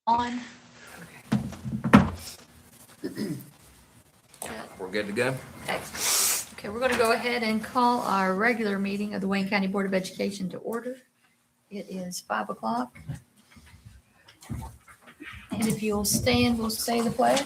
On. We're good to go? Excellent. Okay, we're going to go ahead and call our regular meeting of the Wayne County Board of Education to order. It is 5 o'clock. And if you'll stand, we'll say the pledge.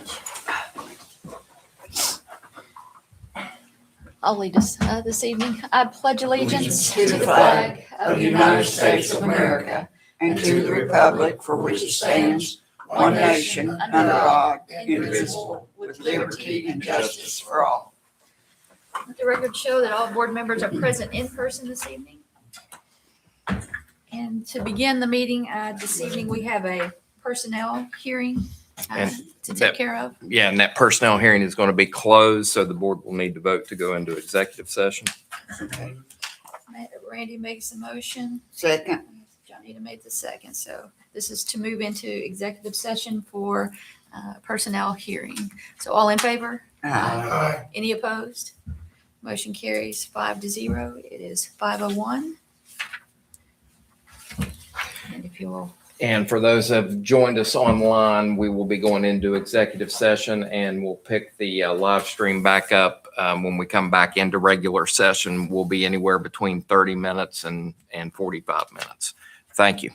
I'll lead us this evening. I pledge allegiance to the flag of the United States of America and to the republic for which it stands, one nation, under God, indivisible, with liberty and justice for all. Let the record show that all board members are present in person this evening. And to begin the meeting, this evening, we have a personnel hearing to take care of. Yeah, and that personnel hearing is going to be closed, so the board will need to vote to go into executive session. Okay. Randy makes a motion. Second. Johnita made the second. So this is to move into executive session for personnel hearing. So all in favor? Aye. Any opposed? Motion carries 5-0. It is 5:01. And if you will. And for those that have joined us online, we will be going into executive session and we'll pick the live stream back up when we come back into regular session. We'll be anywhere between 30 minutes and 45 minutes. Thank you.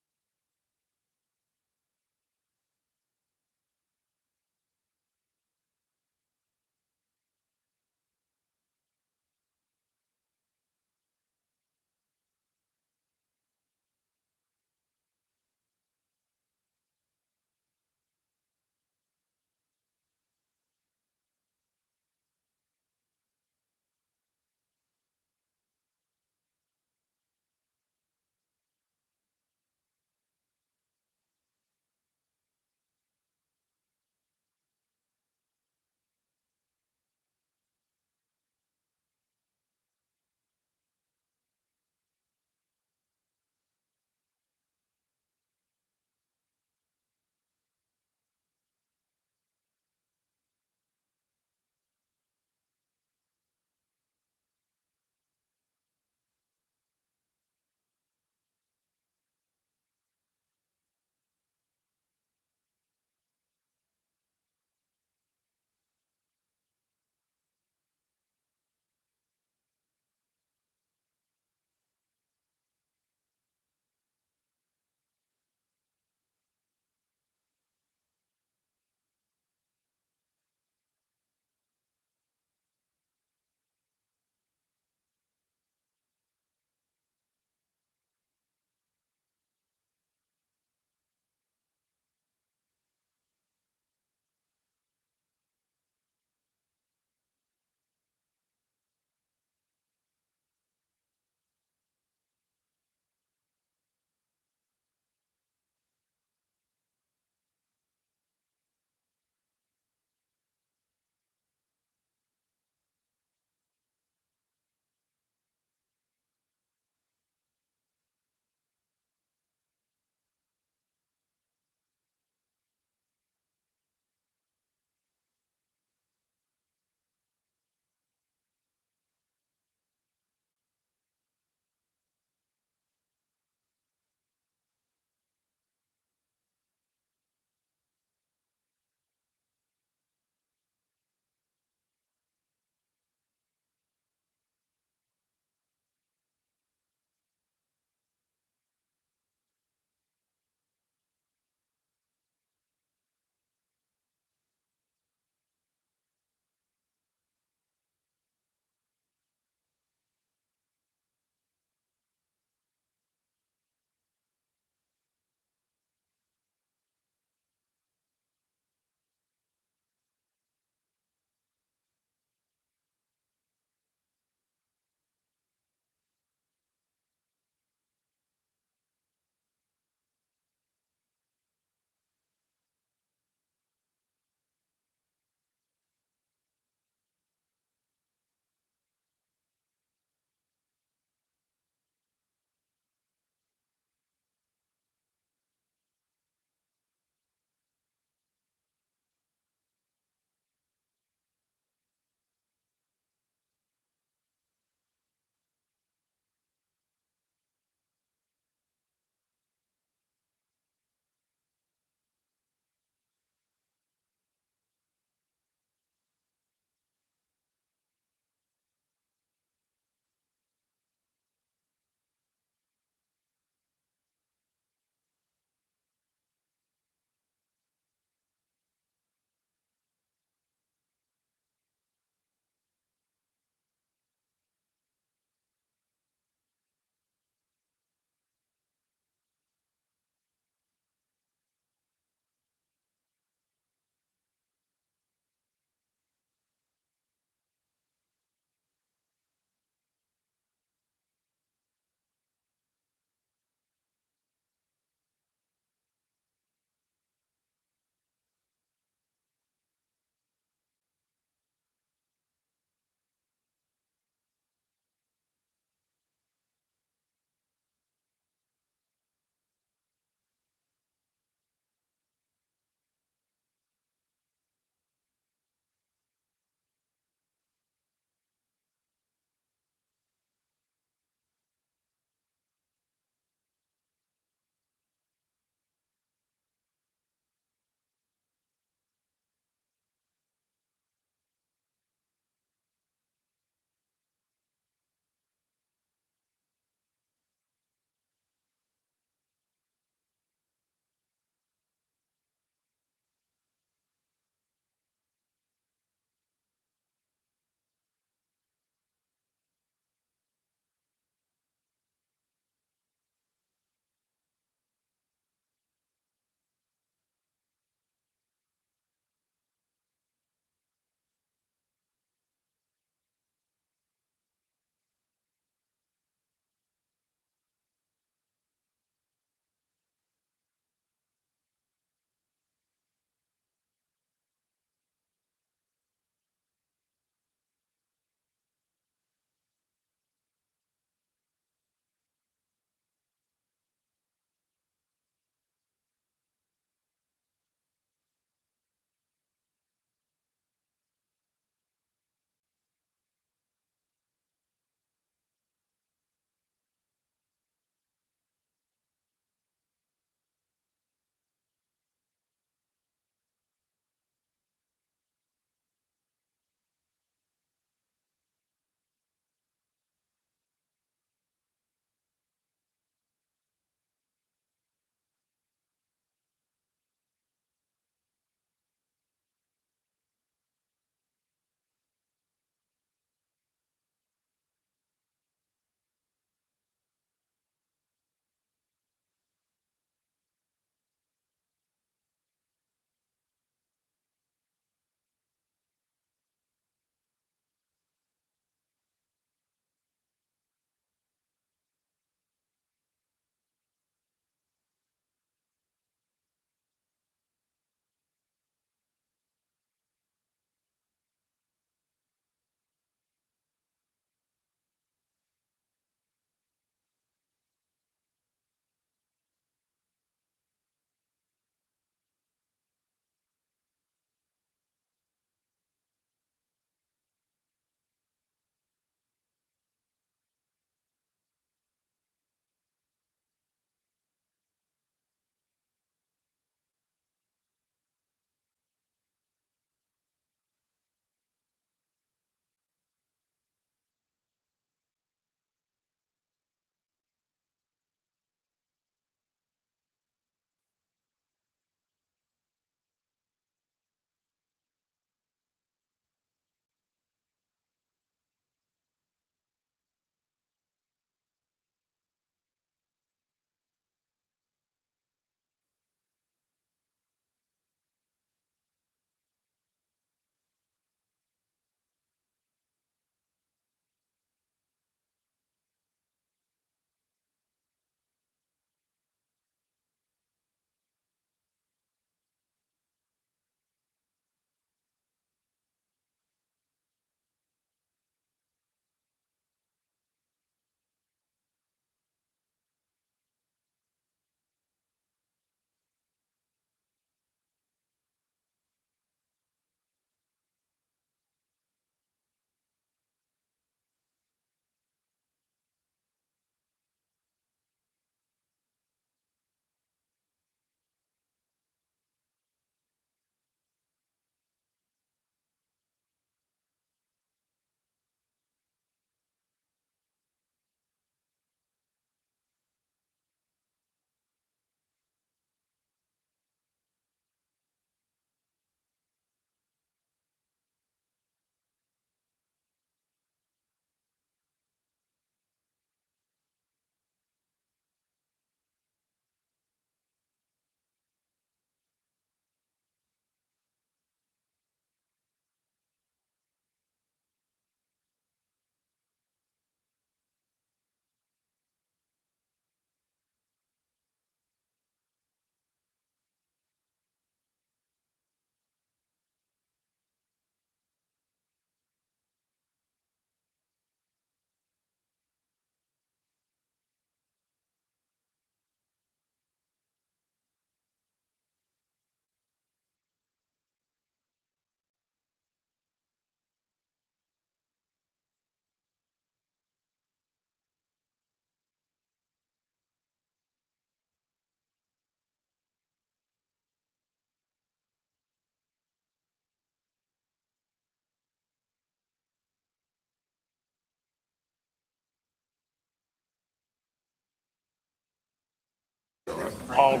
All,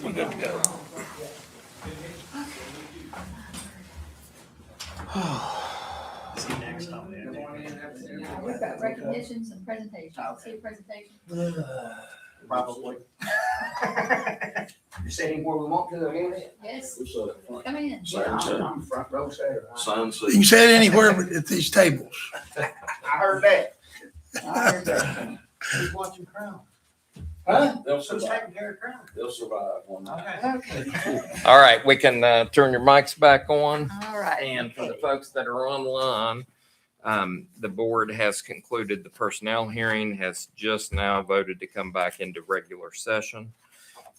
we good to go. See you next time, man. We've got recognitions and presentations. See a presentation? Probably. You sitting where we want to, again? Yes, We saw that front. come in. I'm front row setter. Sign You seat. can say it anywhere but at these tables. I heard that. I heard that. Who's watching Crown? Huh? They'll Who's survive. taking care of Crown? They'll survive one night. Okay. All right, we can turn your mics back on. All right. And for the folks that are online, the board has concluded the personnel hearing, has just now voted to come back into regular session.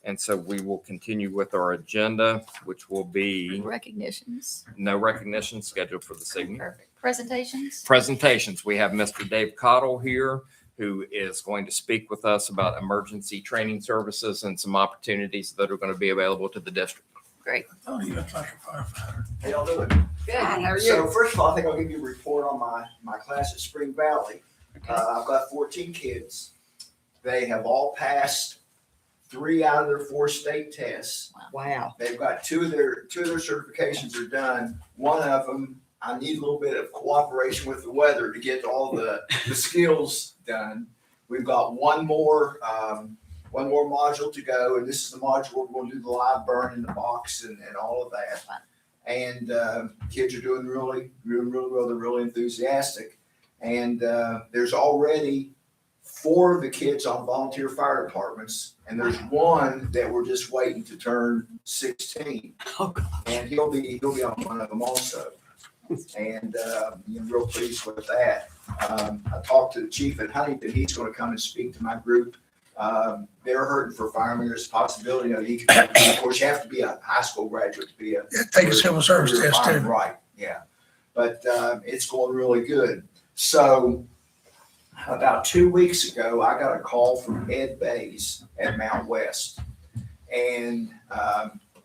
And so we will continue with our agenda, which will be Recognitions. no recognition scheduled for this evening. Perfect. Presentations. Presentations, we have Mr. Dave Cottle here, who is going to speak with us about emergency training services and some opportunities that are going to be available to the district. Great. Oh, he looks like a firefighter. How y'all doing? Good. How are So you? first of all, I think I'll give you a report on my class at Spring Valley. I've got 14 kids. They have all passed 3 out of their 4 state tests. Wow. They've got two of their certifications are done. One of them, I need a little bit of cooperation with the weather to get all the skills done. We've got one more module to go, and this is the module we're going to do the live burn in the box and all of that. And kids are doing really well. They're really enthusiastic. And there's already 4 of the kids on volunteer fire departments, and there's one that we're just waiting to turn 16. Oh, God. And he'll be on one of them also. And I'm real pleased with that. I talked to the chief at Huntington. He's going to come and speak to my group. They're hurting for firemen. There's a possibility that he can, of course, you have to be a high school graduate to be a Yeah, take a civil service career test fireman, too. right, yeah. But it's going really good. So about 2 weeks ago, I got a call from Ed Bays at Mount West. And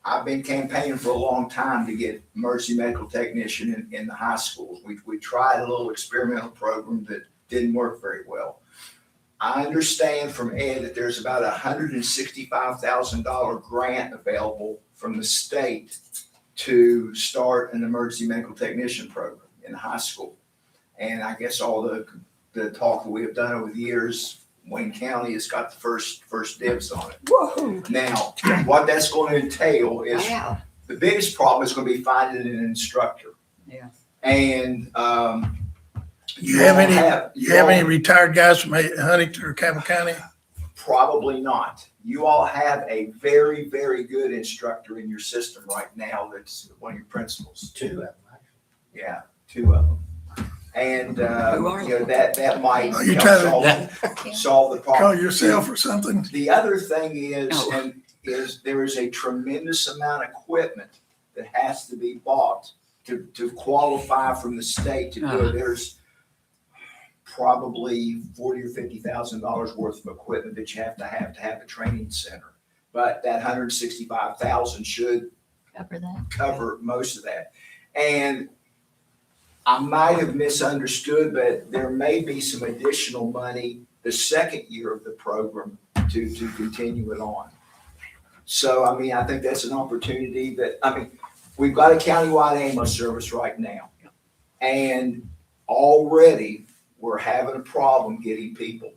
I've been campaigning for a long time to get emergency medical technician in the high schools. We tried a little experimental program that didn't work very well. I understand from Ed that there's about a $165,000 grant available from the state to start an emergency medical technician program in the high school. And I guess all the talk that we have done over the years, Wayne County has got the first dibs on it. Whoa. Now, what that's going to entail is Wow. the biggest problem is going to be finding an instructor. Yeah. And You have any all retired guys from Huntington or Cabell County? Probably not. You all have a very, very good instructor in your system right now. That's one of your principals. 2 of them. Yeah, 2 of them. And that might Oh, you're help trying solve the problem. Call yourself or something? The other thing is, Oh. is there is a tremendous amount of equipment that has to be bought to qualify from the state to do it. There's probably $40,000 or $50,000 worth of equipment that you have to have a training center. But that $165,000 should Cover that. cover most of that. And I might have misunderstood, but there may be some additional money the second year of the program to continue it on. So, I mean, I think that's an opportunity we've got a countywide ambulance service right now. And already we're having a problem getting people.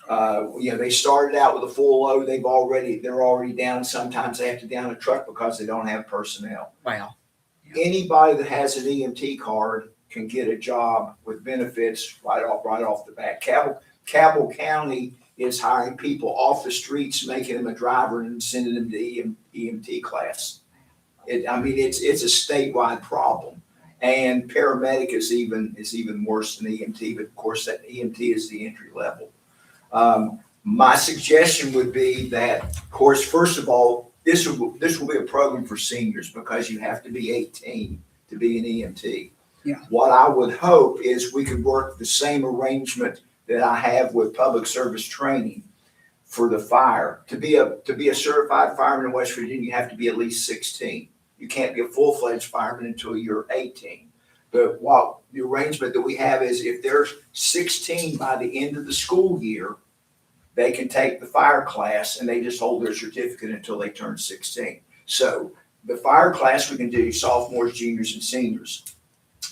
They started out with a full load. They're already down. Sometimes they have to down a truck because they don't have personnel. Wow. Anybody that has an EMT card can get a job with benefits right off the bat. Cabell County is hiring people off the streets, making them a driver and sending them to EMT class. It's a statewide problem. And paramedic is even worse than EMT, but of course that EMT is the entry level. My suggestion would be that, of course, first of all, this will be a program for seniors because you have to be 18 to be an EMT. Yeah. What I would hope is we could work the same arrangement that I have with public service training for the fire. To be a certified fireman in West Virginia, you have to be at least 16. You can't be a full-fledged fireman until you're 18. But what the arrangement that we have is if there's 16 by the end of the school year, they can take the fire class and they just hold their certificate until they turn 16. So the fire class we can do sophomores, juniors, and seniors.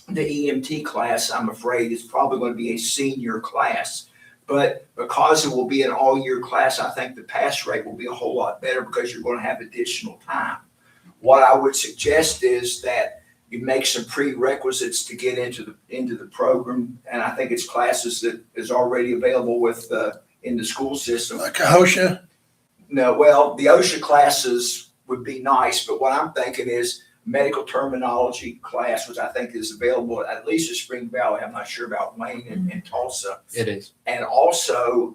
The EMT class, I'm afraid, is probably going to be a senior class. But because it will be an all-year class, I think the pass rate will be a whole lot better because you're going to have additional time. What I would suggest is that you make some prerequisites to get into the program, and I think it's classes that is already available with in the school system. Like a OSHA? No, well, the OSHA classes would be nice, but what I'm thinking is medical terminology class, which I think is available at least at Spring Valley. I'm not sure about Wayne and Tulsa. It is. And also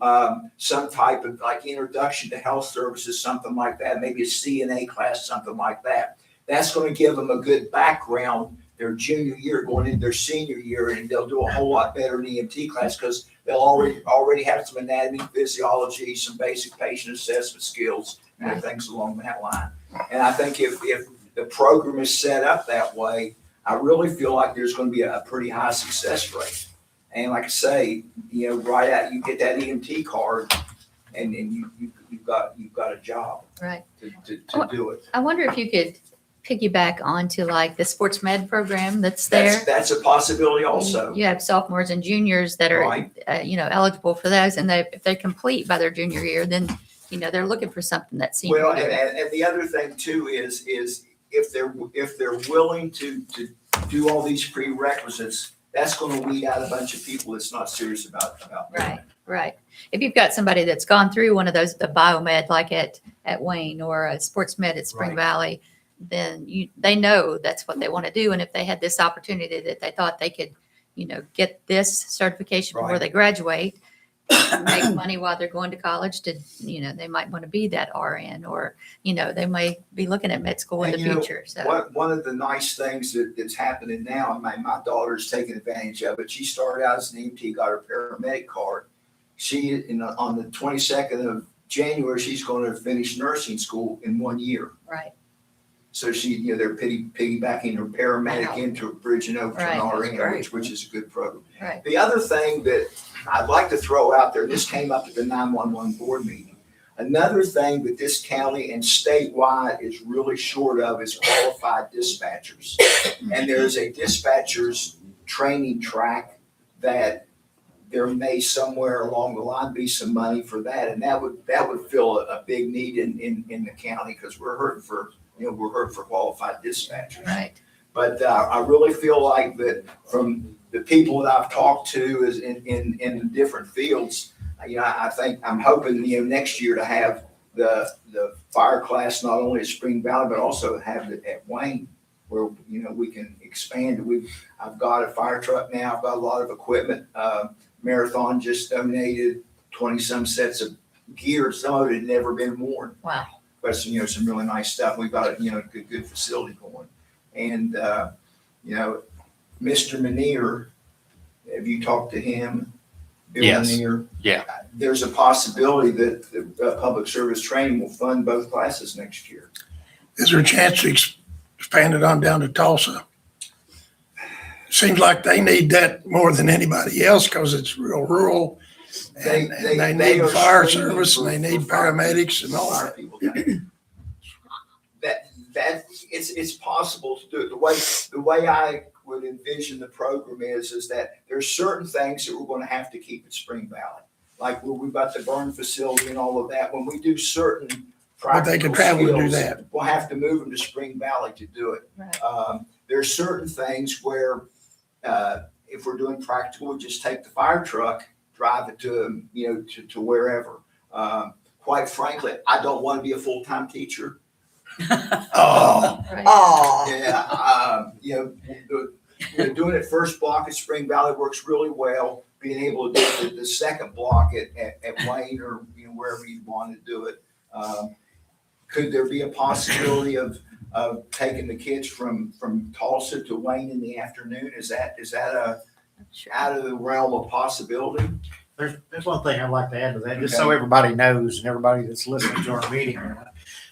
some type of like introduction to health services, something like that, maybe a CNA class, something like that. That's going to give them a good background their junior year going into their senior year, and they'll do a whole lot better in EMT class because they'll already have some anatomy, physiology, some basic patient assessment skills, and things along that line. And I think if the program is set up that way, I really feel like there's going to be a pretty high success rate. And like I say, right out, you get that EMT card, and you've got a job Right. to do it. I wonder if you could piggyback onto like the sports med program that's there. That's a possibility also. You have sophomores and juniors that are, Right. Eligible for those, and if they complete by their junior year, then, they're looking for something that's senior Well, year. and the other thing too is if they're willing to do all these prerequisites, that's going to weed out a bunch of people that's not serious about doing it. Right. If you've got somebody that's gone through one of those, the biomed, like at Wayne, or a sports med at Spring Right. Valley, then they know that's what they want to do. And if they had this opportunity that they thought they could, get this certification before Right. they graduate, make money while they're going to college, they might want to be that RN, or, they may be looking at med school in the And, future. So, One of the nice things that's happening now, and my daughter's taking advantage of it. She started out as an EMT, got her paramedic card. On the 22nd of January, she's going to finish nursing school in 1 year. right. So they're piggybacking her paramedic Wow. into a bridge and over to an Right. RN, Great. which is a good program. Right. The other thing that I'd like to throw out there, this came up at the 911 board meeting. Another thing that this county and statewide is really short of is qualified dispatchers. And there's a dispatchers training track that there may somewhere along the line be some money for that. And that would fill a big need in the county, because we're hurting for qualified dispatchers. Right. But I really feel like that from the people that I've talked to is in different fields, I'm hoping, next year to have the fire class not only at Spring Valley, but also have it at Wayne, where, we can expand. I've got a fire truck now. I've got a lot of equipment. Marathon just donated 20 some sets of gear. Some of it had never been worn. Wow. But some really nice stuff. We've got a good facility going. And Mr. Manier, have you talked to him? Bill Yes. Manier? Yeah. There's a possibility that the public service training will fund both classes next year. Is there a chance to expand it on down to Tulsa? Seems like they need that more than anybody else because it's real rural. And they need are fire screaming service and they for need fire paramedics and all fire that. people down there. That it's possible to do it. The way I would envision the program is that there's certain things that we're going to have to keep at Spring Valley, like where we've got the burn facility and all of that. When we do certain But they can practical travel to do skills, that. we'll have to move them to Spring Valley to do it. Right. There's certain things where if we're doing practical, we just take the fire truck, drive it to to wherever. Quite frankly, I don't want to be a full-time teacher. Oh, Right. Oh, Yeah, doing it first block at Spring Valley works really well. Being able to do the second block at Wayne, or wherever you want to do it. Could there be a possibility of taking the kids from Tulsa to Wayne in the afternoon? Is that Sure. out of the realm of possibility? There's one thing I'd like to add to that, just so everybody knows and everybody that's listening to our meeting.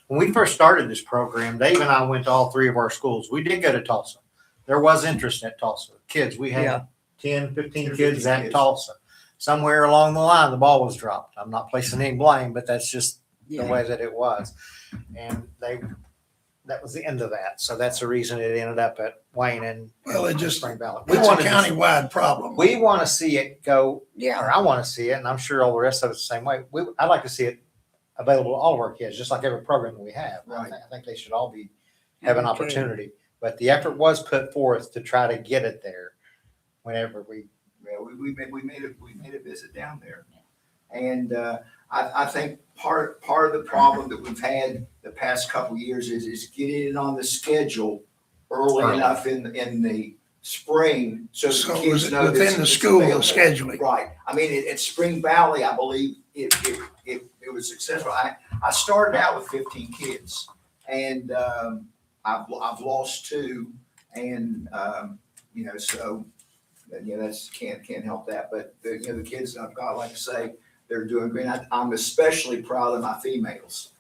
When we first started this program, Dave and I went to all three of our schools. We did go to Tulsa. There was interest at Tulsa. Kids, we Yeah. had 10, 15 10, kids 15 at kids. Tulsa. somewhere along the line, the ball was dropped. I'm not placing any blame, but that's just the Yeah. way that it was. And that was the end of that. So that's the reason it ended up at Wayne and Well, it just, Spring Valley. it's a countywide problem. We want to see it go, Yeah. or I want to see it, and I'm sure all the rest of it's the same way. I'd like to see it available to all of our kids, just like every program we have. Right. I think they should all have an Okay. opportunity. But the effort was put forth to try to get it there whenever we. Yeah, we made a visit down there. And I think part of the problem that we've had the past couple of years is getting it on the schedule early enough in the spring so So the it was kids know that within the it's school available. scheduling. Right. I mean, at Spring Valley, I believe it was successful. I started out with 15 kids, and I've lost 2, and so that's can't help that. But the kids I've got, like I say, they're doing great. I'm especially proud of my females.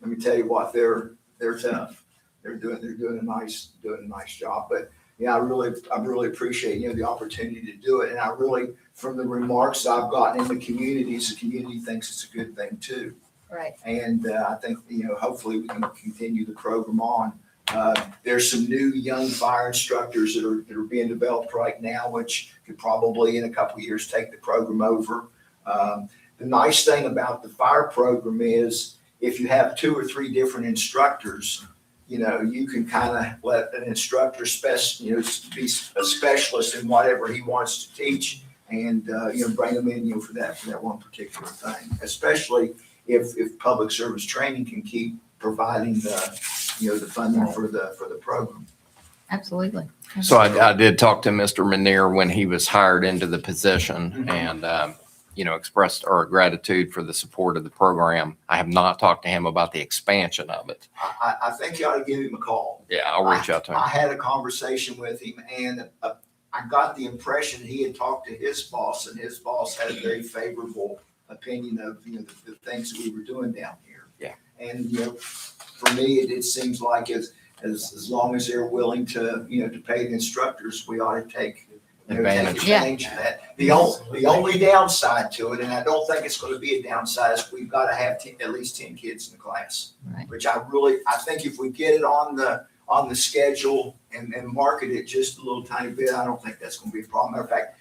Let me tell you what, they're tough. They're doing a nice job. But yeah, I really appreciate the opportunity to do it. And I really, from the remarks I've gotten in the communities, the community thinks it's a good thing too. Right. And I think hopefully we can continue the program on. There's some new young fire instructors that are being developed right now, which could probably in a couple of years take the program over. The nice thing about the fire program is if you have 2 or 3 different instructors, you can kind of let an instructor be a specialist in whatever he wants to teach, and bring them in for that one particular thing. Especially if public service training can keep providing the funding for the program. Absolutely. So I did talk to Mr. Manier when he was hired into the position and, expressed our gratitude for the support of the program. I have not talked to him about the expansion of it. I think you ought to give him a call. Yeah, I'll reach out to him. I had a conversation with him, and I got the impression he had talked to his boss, and his boss had a very favorable opinion of the things that we were doing down here. Yeah. And for me, it seems like as long as they're willing to to pay the instructors, we ought to take Advantage. advantage of that. The only downside to it, and I don't think it's going to be a downside, is we've got to have at least 10 kids in the class. Right. Which I think if we get it on the schedule and market it just a little tiny bit, I don't think that's going to be a problem. Matter of fact,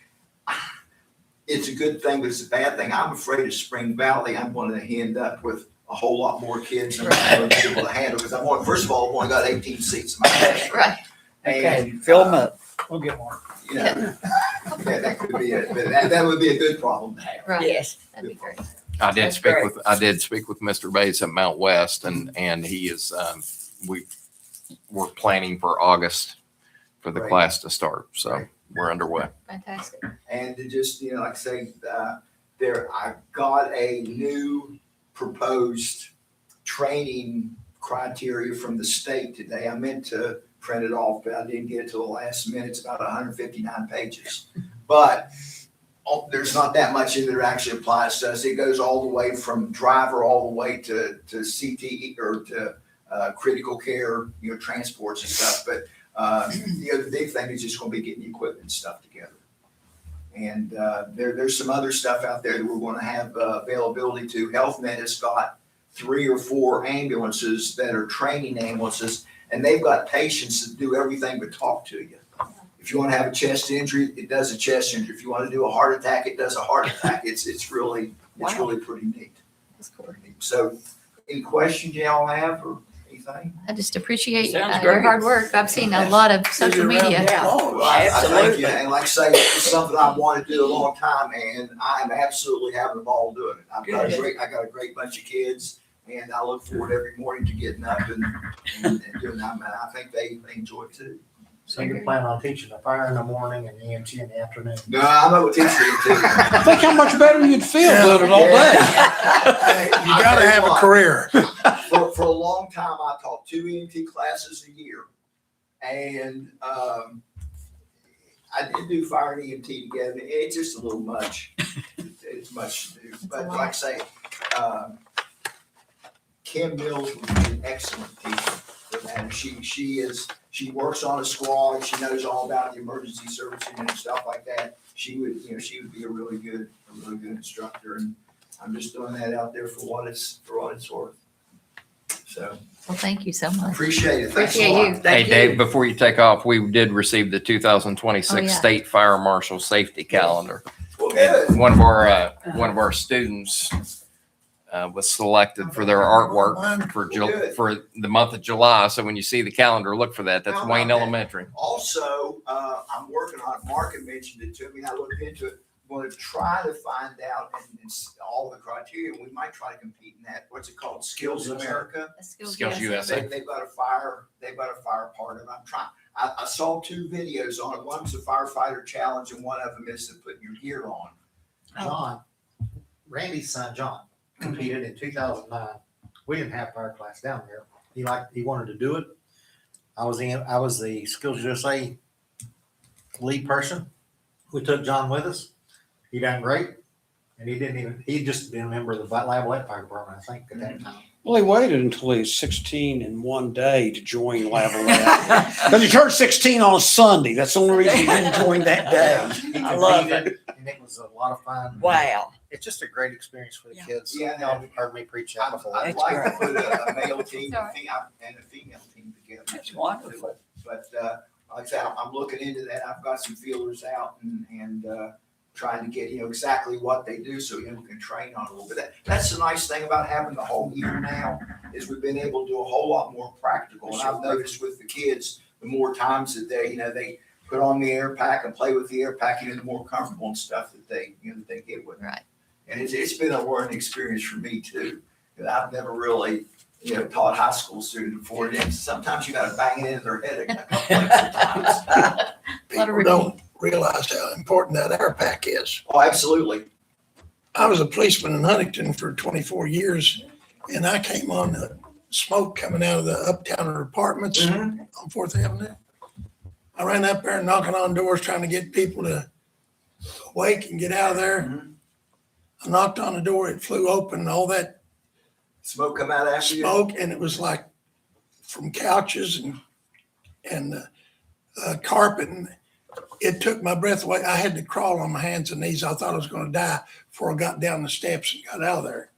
it's a good thing, but it's a bad thing. I'm afraid of Spring Valley. I'm going to end up with a whole lot more kids than I'm going to be able to handle, because first of all, I've only got 18 seats in my class. Right. And Fill them up. We'll get more. that could be it. But that would be a good problem to have. Right. Yes. That'd be great. I did That's speak great. with Mr. Bates at Mount West, and he is, we're planning for August for the Right. class to start. So Right. we're underway. Fantastic. And to just, like I say, I got a new proposed training criteria from the state today. I meant to print it off, but I didn't get it till the last minute. It's about 159 pages. But there's not that much in there that actually applies to us. It goes all the way from driver all the way to CTE or to critical care, transports and stuff. But the big thing is just going to be getting the equipment and stuff together. And there's some other stuff out there that we're going to have availability to. HealthNet has got 3 or 4 ambulances that are training ambulances, and they've got patients that do everything but talk to you. If you want to have a chest injury, it does a chest injury. If you want to do a heart attack, it does a heart attack. It's really pretty neat. That's cool. So, any questions y'all have or anything? I just appreciate Sounds your great. hard work. I've seen a lot of social media. Yeah. I thank Absolutely. you. And like I say, it's something I've wanted to do a long time, and I'm absolutely having a ball doing it. I got a great bunch of kids, and I look forward every morning to getting up and doing that. And I think they enjoy it too. So you're planning on teaching the fire in the morning and EMT in the afternoon? No, I'm not a teacher too. Think how much better you'd feel doing it all day. You gotta have a career. For a long time, I taught 2 EMT classes a year, and I did do fire and EMT together. It's just a little much. It's much to do. But like I say, Kim Mills would be an excellent teacher for man. She works on a squad. She knows all about the emergency servicing and stuff like that. She would be a really good instructor. And I'm just throwing that out there for what it's worth. So Well, thank you so much. appreciate it. Thanks a Appreciate lot. you. Hey, Thank you. Dave, before you take off, we did receive the 2026 Oh, yeah. State Fire Marshal Safety Calendar. Well, good. One of our students was selected for their artwork for the month of July. So when you see the calendar, look for that. That's How Wayne about that? Elementary. Also, I'm working on it. Mark had mentioned it to me. I looked into it. Want to try to find out and all the criteria. We might try to compete in that. What's it called? Skills America. Skills USA. USA. They've got a fire part of it. I'm trying. I saw 2 videos on it. One's a firefighter challenge, and one of them is to put your gear on. John, Randy's son, John, competed in 2009. We didn't have fire class down there. He wanted to do it. I was the Skills USA lead person. We took John with us. He done great. And he just been a member of the Lavalette Fire Department, I think, at that time. Well, he waited until he was 16 in one day to join Lavalette. Because he turned 16 on a Sunday. That's the only reason he didn't join that day. He I love competed, and it was a lot of fun. Wow. It's just a great experience for the Yeah. kids. Yeah, Y'all have heard me preach that before. I'd That's like to great. put a male team Sorry. and a female team together. That's wonderful. But like I said, I'm looking into that. I've got some feelers out and trying to get, exactly what they do so, we can train on it a little bit. That's the nice thing about having the whole year now is we've been able to do a whole lot more practical. And I've noticed with the kids, the more times that they put on the air pack and play with the air pack, the more comfortable and stuff that they get with it. Right. And it's been a learning experience for me too. And I've never really, taught high school students before. And sometimes you got to bang it into their head a couple of times. Lot of People repeat. don't realize how important that air pack is. Oh, absolutely. I was a policeman in Huntington for 24 years, and I came on the smoke coming out of the uptown apartments on 4th Avenue. I ran up there knocking on doors trying to get people to wake and get out of there. I knocked on the door, it flew open, all that Smoke come out after you. smoke, and it was like from couches and carpet. And it took my breath away. I had to crawl on my hands and knees. I thought I was going to die before I got down the steps and got out of there.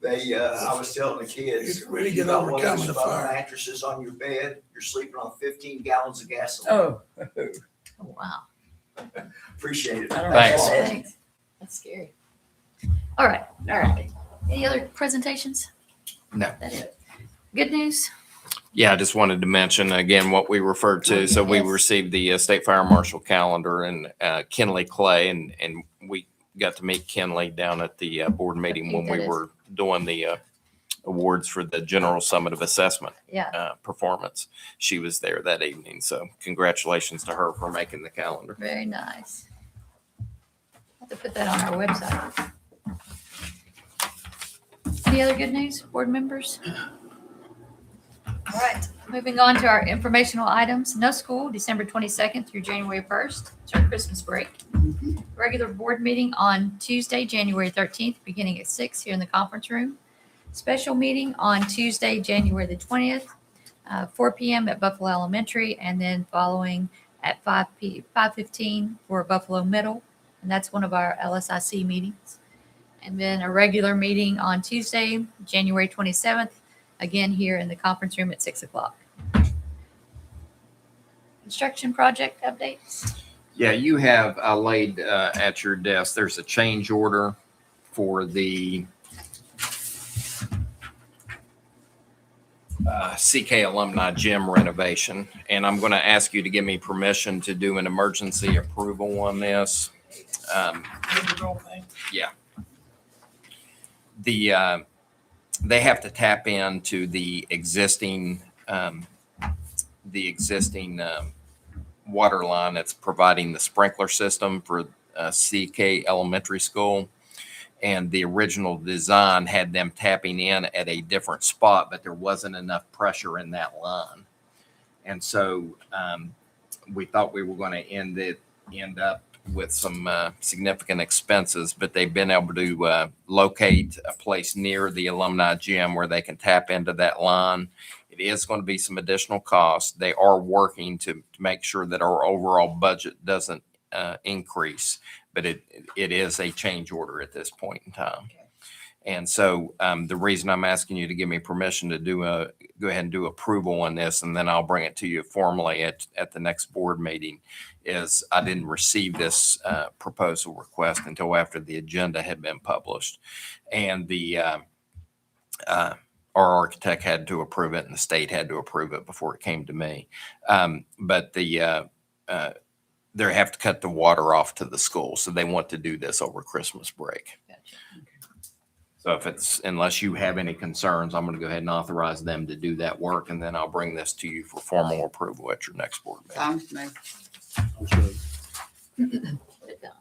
I was telling the kids. You can really you get got one of overcoming those the fire. mattresses on your bed, you're sleeping on 15 gallons of gasoline. Oh. Oh, wow. Appreciate it. Thanks. Thanks. That's scary. All right. Any other presentations? No. That's it. Good news? Yeah, I just wanted to mention again what we referred to. So we Yes. received the State Fire Marshal calendar and Kenley Clay, and we got to meet Kenley down at the board meeting when we were doing the awards for the General Summit of Assessment Yeah, performance. She was there that evening. So congratulations to her for making the calendar. very nice. Have to put that on our website. Any other good news, board members? All right, moving on to our informational items. No school, December 22nd through January 1st. It's our Christmas break. Regular board meeting on Tuesday, January 13th, beginning at 6 here in the conference room. Special meeting on Tuesday, January the 20th, 4 p.m. at Buffalo Elementary, and then following at 5:15 for Buffalo Middle. And that's one of our LSIC meetings. And then a regular meeting on Tuesday, January 27th, again here in the conference room at 6 o'clock. Construction project updates. Yeah, you have laid at your desk, there's a change order for the CK Alumni Gym renovation. And I'm going to ask you to give me permission to do an emergency approval on this. They have to tap into the existing water line that's providing the sprinkler system for CK Elementary School. And the original design had them tapping in at a different spot, but there wasn't enough pressure in that line. And so we thought we were going to end up with some significant expenses, but they've been able to locate a place near the alumni gym where they can tap into that line. It is going to be some additional costs. They are working to make sure that our overall budget doesn't increase, but it is a change order at this point in time. And so the reason I'm asking you to give me permission to go ahead and do approval on this, and then I'll bring it to you formally at the next board meeting, is I didn't receive this proposal request until after the agenda had been published. And our architect had to approve it and the state had to approve it before it came to me. But they have to cut the water off to the school. So they want to do this over Christmas break. Gotcha. So unless you have any concerns, I'm going to go ahead and authorize them to do that work. And then I'll bring this to you for formal approval at your next board meeting. Sounds to me. Put it down.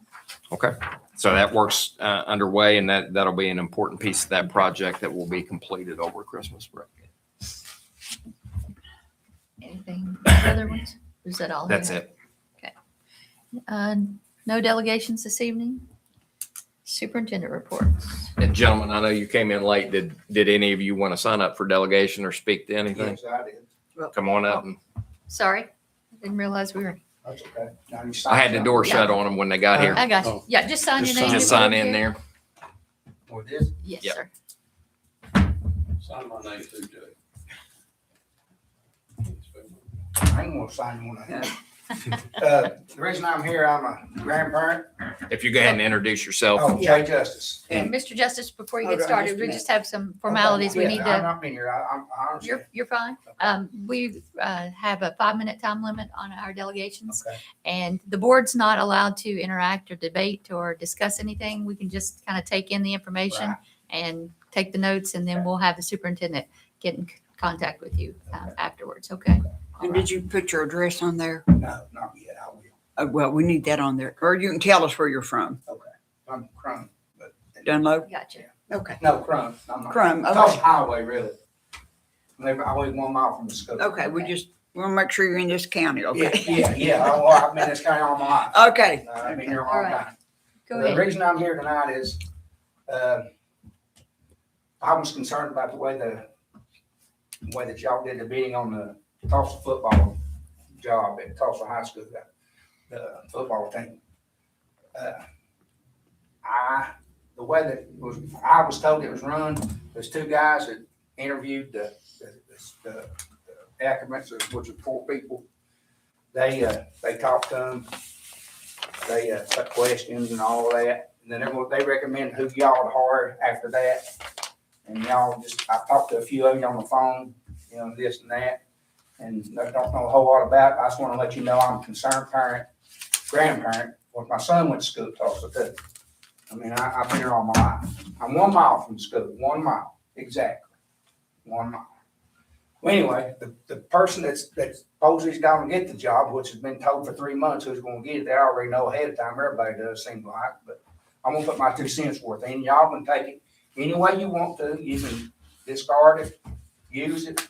Okay. So that work's underway, and that'll be an important piece of that project that will be completed over Christmas break. Anything, other ones? Is that all? That's it. No delegations this evening? Superintendent reports. And gentlemen, I know you came in late. Did any of you want to sign up for delegation or speak to anything? Yes, I did. Come on up. Sorry, I didn't realize we were, That's okay. Now you I had the door Yeah. shut on them when they got here. I got you. Oh. Yeah, just sign your Just name. Just sign in there. With this, Yes, Yep. sir. Sign my name too, Jay. I ain't gonna sign one of them. The reason I'm here, I'm a grandparent. If you go ahead and introduce yourself. Oh, Jay Justice. And Mr. Justice, before you Okay, get started, just a we minute. just have some formalities we Yeah, need I've to, not been here. I understand. you're fine. We have a 5-minute time limit on our delegations. Okay. And the board's not allowed to interact or debate or discuss anything. We can just kind of take in the information Right. and take the notes, and then we'll have the superintendent get in contact with you afterwards, okay? And did you put your address on there? No, not yet. I will. Well, we need that on there. Or you can tell us where you're from. I'm Crum, but Dunlop? Gotcha. Okay. no Crum. I'm not. Crum, Tulsa okay. Highway, really. I live 1 mile from the school. Okay, we just want to make sure you're in this county, Yeah, okay? yeah. I've been in this county all my life. Okay. I've been here a All long right. time. Go The ahead. reason I'm here tonight is, I was concerned about the way that y'all did the bidding on the Tulsa football job at Tulsa High School, the football team. The way that I was told it was run, there's 2 guys that interviewed the applicants, which are 4 people. They talked to them. They put questions and all of that. And then they recommend who y'all to hire after that. And y'all I talked to a few of you on the phone, this and that. And I don't know a whole lot about it. I just want to let you know I'm a concerned parent, grandparent. Well, my son went to school at Tulsa too. I mean, I've been here all my life. I'm 1 mile from school, 1 mile, exactly, 1 mile. Well, anyway, the person that's supposedly going to get the job, which has been told for 3 months who's going to get it, they already know ahead of time. Everybody does, seem like. But I'm going to put my 2 cents worth in. Y'all can take it any way you want to. You can discard it, use it.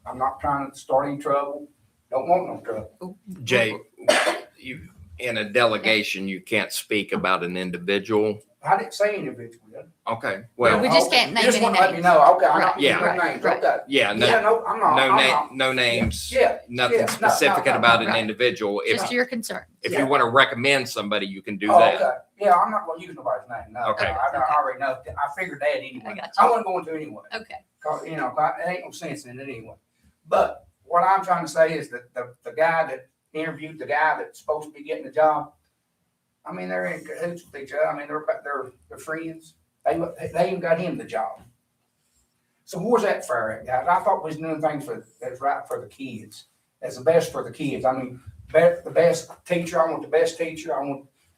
I'm not trying to start any trouble. Don't want no trouble. Jay, in a delegation, you can't speak about an individual. I didn't say individual. did I? Okay. We Well, just can't name You just any want to let me names. know. Okay, I'm Right, not using no yeah, names. right. Okay. yeah, Yeah, no, I'm not. I'm not. no names, Yeah. nothing yeah, no, specific no, about an right. individual. Just your concern. If you want to recommend somebody, you can do Oh, that. okay. Yeah, I'm not going to use nobody's name. No, Okay. I already know. I figured that anyway. I got you. I wasn't going to anyway. Okay. Cause, it ain't no sense in it anyway. But what I'm trying to say is that the guy that interviewed the guy that's supposed to be getting the job, I mean, they're in cahoots with each other. I mean, they're friends. They even got him the job. So where's that fair at, guys? I thought we was doing things that's right for the kids. That's the best for the kids. I mean, the best teacher. I want the best teacher.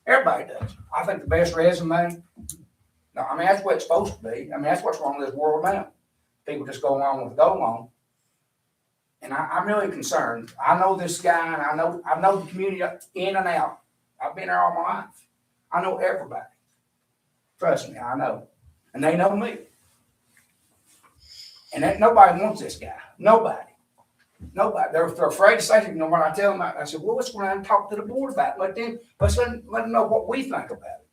Everybody does. I think the best resume. No, I mean, that's what it's supposed to be. I mean, that's what's wrong with this world now. People just go along with go along. And I'm really concerned. I know this guy, and I know the community in and out. I've been there all my life. I know everybody. Trust me, I know. And they know me. And nobody wants this guy. Nobody. Nobody. They're afraid to say anything. You know, when I tell them, I said, well, let's go around and talk to the board about it. Let's let them know what we think about it.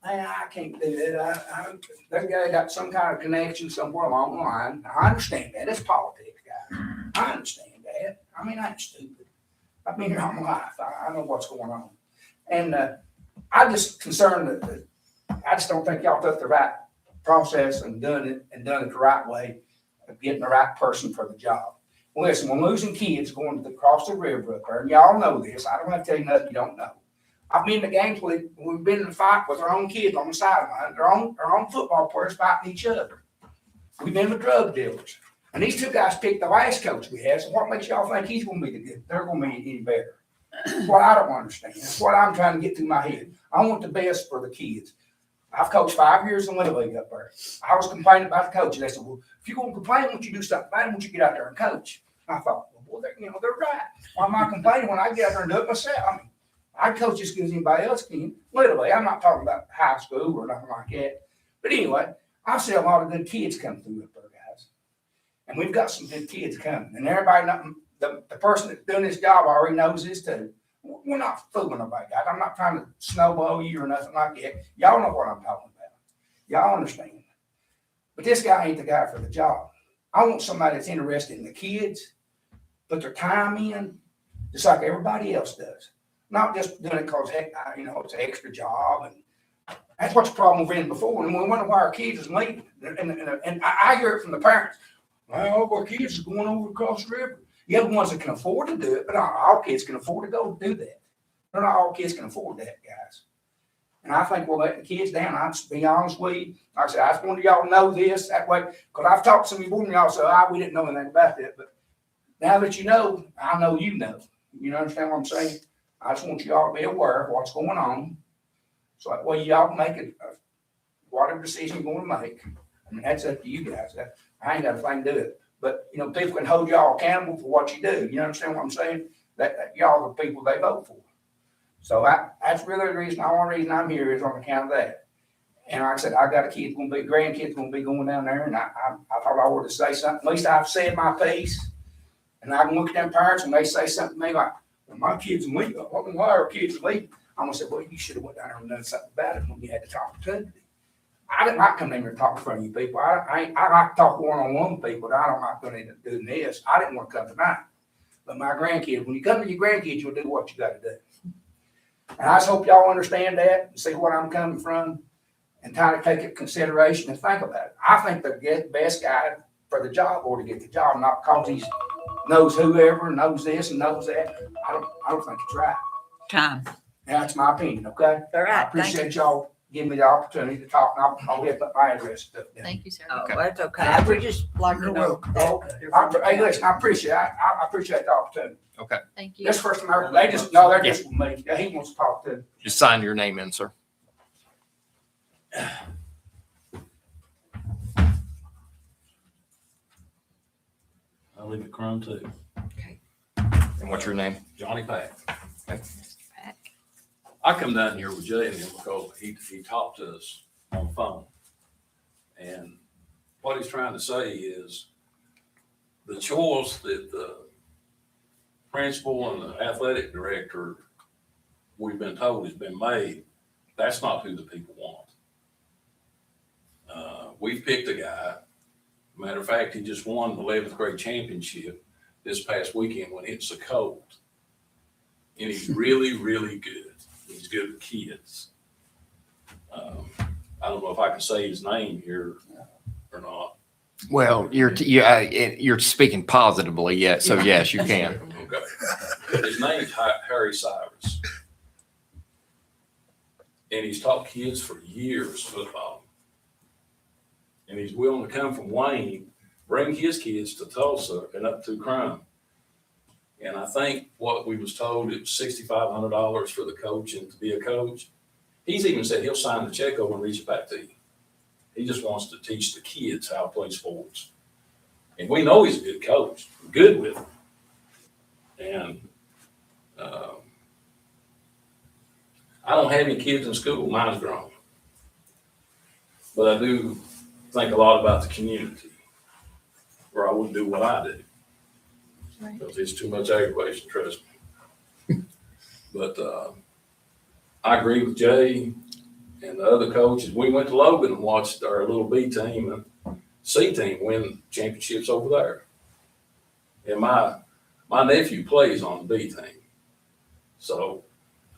Man, I can't do that. That guy got some kind of connection somewhere along the line. I understand that. It's politics, guys. I understand that. I mean, I ain't stupid. I've been here all my life. I know what's going on. And I'm just concerned that I just don't think y'all took the right process and done it the right way of getting the right person for the job. Well, listen, we're losing kids going across the river up there, and y'all know this. I don't have to tell you nothing you don't know. I've been in the games where we've been in a fight with our own kids on the sideline, our own football players fighting each other. We've been with drug dealers. And these two guys picked the last coach we had, so what makes y'all think he's going to be they're going to be any better? That's what I don't understand. That's what I'm trying to get through my head. I want the best for the kids. I've coached 5 years in Little League up there. I was complaining about the coaches. They said, well, if you're going to complain, why don't you do something about it? Why don't you get out there and coach? I thought, well, they're right. Why am I complaining when I get out there and do it myself? I mean, I coach as good as anybody else can. Literally, I'm not talking about high school or nothing like that. But anyway, I see a lot of good kids come through up there, guys. And we've got some good kids coming. And everybody, the person that's doing this job already knows this too. We're not fooling nobody, guys. I'm not trying to snowball you or nothing like that. Y'all know what I'm talking about. Y'all understand. But this guy ain't the guy for the job. I want somebody that's interested in the kids, put their time in, just like everybody else does. Not just doing it because, it's an extra job. And that's what's the problem we've been before. And we wonder why our kids is leaving. And I hear it from the parents. Well, our kids is going over across the river. You have the ones that can afford to do it, but not all kids can afford to go do that. Not all kids can afford that, guys. And I think we're letting the kids down. I'll just be honest with you. Like I said, I just wanted y'all to know this that way. Because I've talked to some of you, y'all say, we didn't know anything about that. But now that you know, I know you know. You understand what I'm saying? I just want y'all to be aware of what's going on. So that way y'all can make it whatever decision you're going to make. I mean, that's up to you guys. I ain't got a thing to do it. But, people can hold y'all accountable for what you do. You understand what I'm saying? That y'all are the people they vote for. So that's really the only reason I'm here is on account of that. And like I said, I got grandkids going to be going down there. And I thought I ought to say something. At least I've said my piece. And I can look at them parents and they say something to me like, well, my kids are leaving. Why are kids leaving? I'm going to say, well, you should have went down there and done something about it when you had the opportunity. I didn't like coming in here and talk in front of you people. I like to talk one-on-one with people, but I don't like doing this. I didn't want to come tonight. But my grandkids, when you come to your grandkids, you'll do what you got to do. And I just hope y'all understand that and see where I'm coming from and try to take it into consideration and think about it. I think the best guy for the job ought to get the job, not because he knows whoever, knows this and knows that. I don't think it's right. Time. And that's my opinion, okay? All right. I appreciate y'all giving me the opportunity to talk. And I'll get my address stuff down. Thank you, sir. Oh, Okay. that's okay. We just like to You're know. welcome. Hey, listen, I appreciate the opportunity. Thank you. This first time, they're just with me. Yeah, he wants to talk to. Just sign your name in, sir. I live at Crum too. And what's your name? Johnny Pack. Mr. Pack. I come down here with Jay and him because he talked to us on the phone. And what he's trying to say is the choice that the principal and the athletic director, we've been told has been made, that's not who the people want. We've picked a guy. Matter of fact, he just won the 11th grade championship this past weekend when it's so cold. And he's really, really good. He's good with kids. I don't know if I can say his name here or not. Well, you're speaking positively yet, so yes, you can. Okay. His name's Harry Cyrus. And he's taught kids for years football. And he's willing to come from Wayne, bring his kids to Tulsa and up to Crum. And I think what we was told, it was $6,500 for the coach and to be a coach. He's even said he'll sign the check over and reach it back to you. He just wants to teach the kids how to play sports. And we know he's a good coach, good with them. And I don't have any kids in school. Mine's grown. But I do think a lot about the community, or I wouldn't do what I do. Right. because it's too much aggravation, trust me. But, I agree with Jay and the other coaches. We went to Logan and watched our little B team and C team win championships over there. And my nephew plays on the B team. So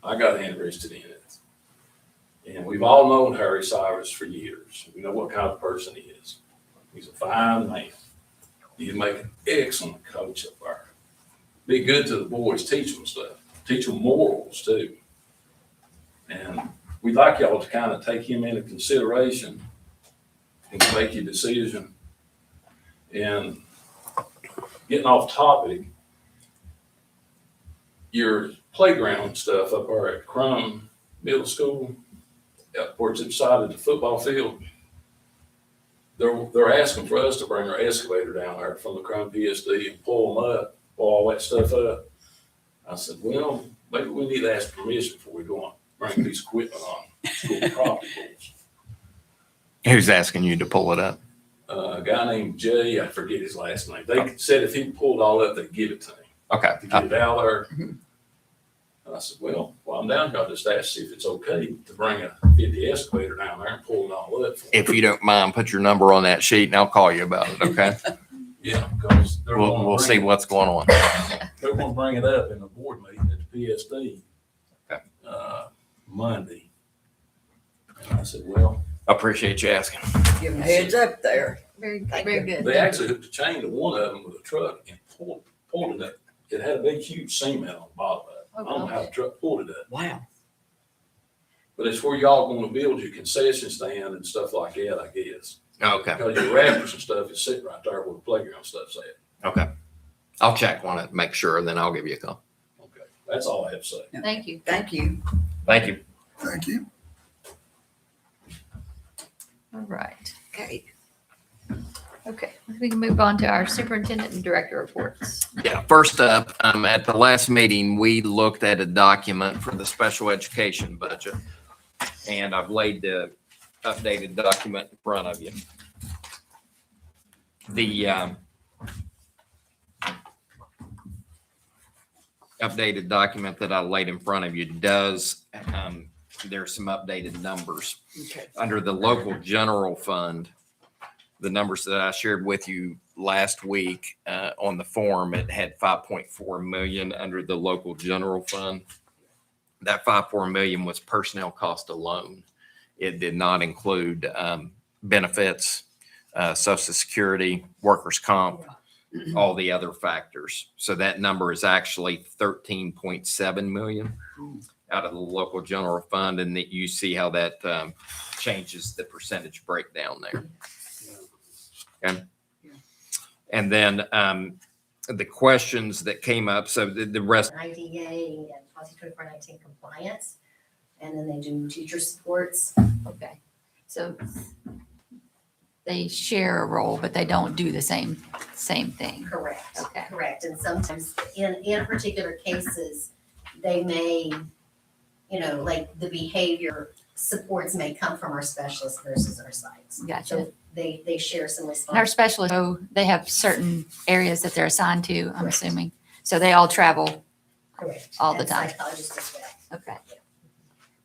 I got interested in it. And we've all known Harry Cyrus for years. We know what kind of person he is. He's a fine man. He'd make an excellent coach up there. Be good to the boys, teach them stuff, teach them morals too. And we'd like y'all to kind of take him into consideration and make your decision. And getting off topic, your playground stuff up there at Crum Middle School, where it's beside the football field, they're asking for us to bring our excavator down there from the Crum PSD and pull them up, pull all that stuff up. I said, well, maybe we need to ask permission before we go on, bring these equipment on school property boards. Who's asking you to pull it up? A guy named Jay, I forget his last name. They said if he pulled all up, they'd give it to him, Okay. to get it out there. And I said, well, while I'm down here, I'll just ask if it's okay to bring a 50 excavator down there and pull it all up. If you don't mind, put your number on that sheet and I'll call you about it, okay? Yeah, because they're We'll gonna see bring, what's going on. they're gonna bring it up in the board meeting at the PSD. Okay. Monday. And I said, well, Appreciate you asking. Give them a heads up there. Very, Thank very you. good. they actually hooked a chain to one of them with a truck and pulled it up. It had a big, huge cement on the bottom of it. I don't know how the truck pulled it up, Wow. but it's where y'all gonna build your concession stand and stuff like that, I guess. Okay. Because your rafters and stuff is sitting right there where the playground stuff's at. Okay. I'll check on it, make sure, then I'll give you a call. Okay, that's all I have to say. Thank you. Thank you. Thank you. Thank you. All right. Okay. Okay, we can move on to our superintendent and director reports. Yeah, first up, at the last meeting, we looked at a document for the special education budget. And I've laid the updated document in front of you. The updated document that I laid in front of you does, there's some updated numbers. Okay. Under the local general fund, the numbers that I shared with you last week on the form, it had 5.4 million under the local general fund. That 5.4 million was personnel cost alone. It did not include benefits, Social Security, workers' comp, all the other factors. So that number is actually 13.7 million out of the local general fund, and that you see how that changes the percentage breakdown there. Okay. And then the questions that came up, so the rest. IDA and policy 2419 compliance, and then they do teacher supports. Okay, so they share a role, but they don't do the same thing. Correct. Okay. Correct. And sometimes in particular cases, they may, like the behavior supports may come from our specialists versus our sites. Gotcha. So they share some And our responsibilities. specialists, so they have certain areas that they're assigned to, I'm Correct. assuming. So they all travel. Correct. all the And time. psychologists as well. Okay.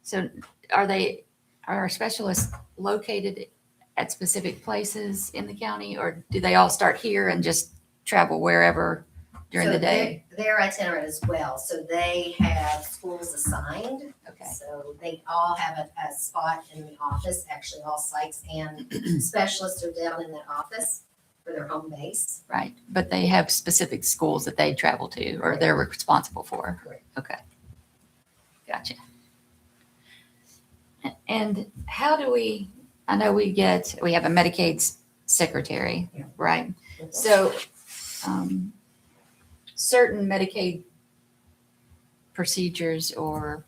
So are our specialists located at specific places in the county, or do they all start here and just travel wherever during So the day? They're itinerant as well. So they have schools assigned. Okay. So they all have a spot in the office. Actually, all sites and specialists are down in that office for their home base. Right, but they have specific schools that they travel to or they're responsible for. Correct. Okay. Gotcha. And how do I know we have a Medicaid secretary, Yeah. right? So certain Medicaid procedures or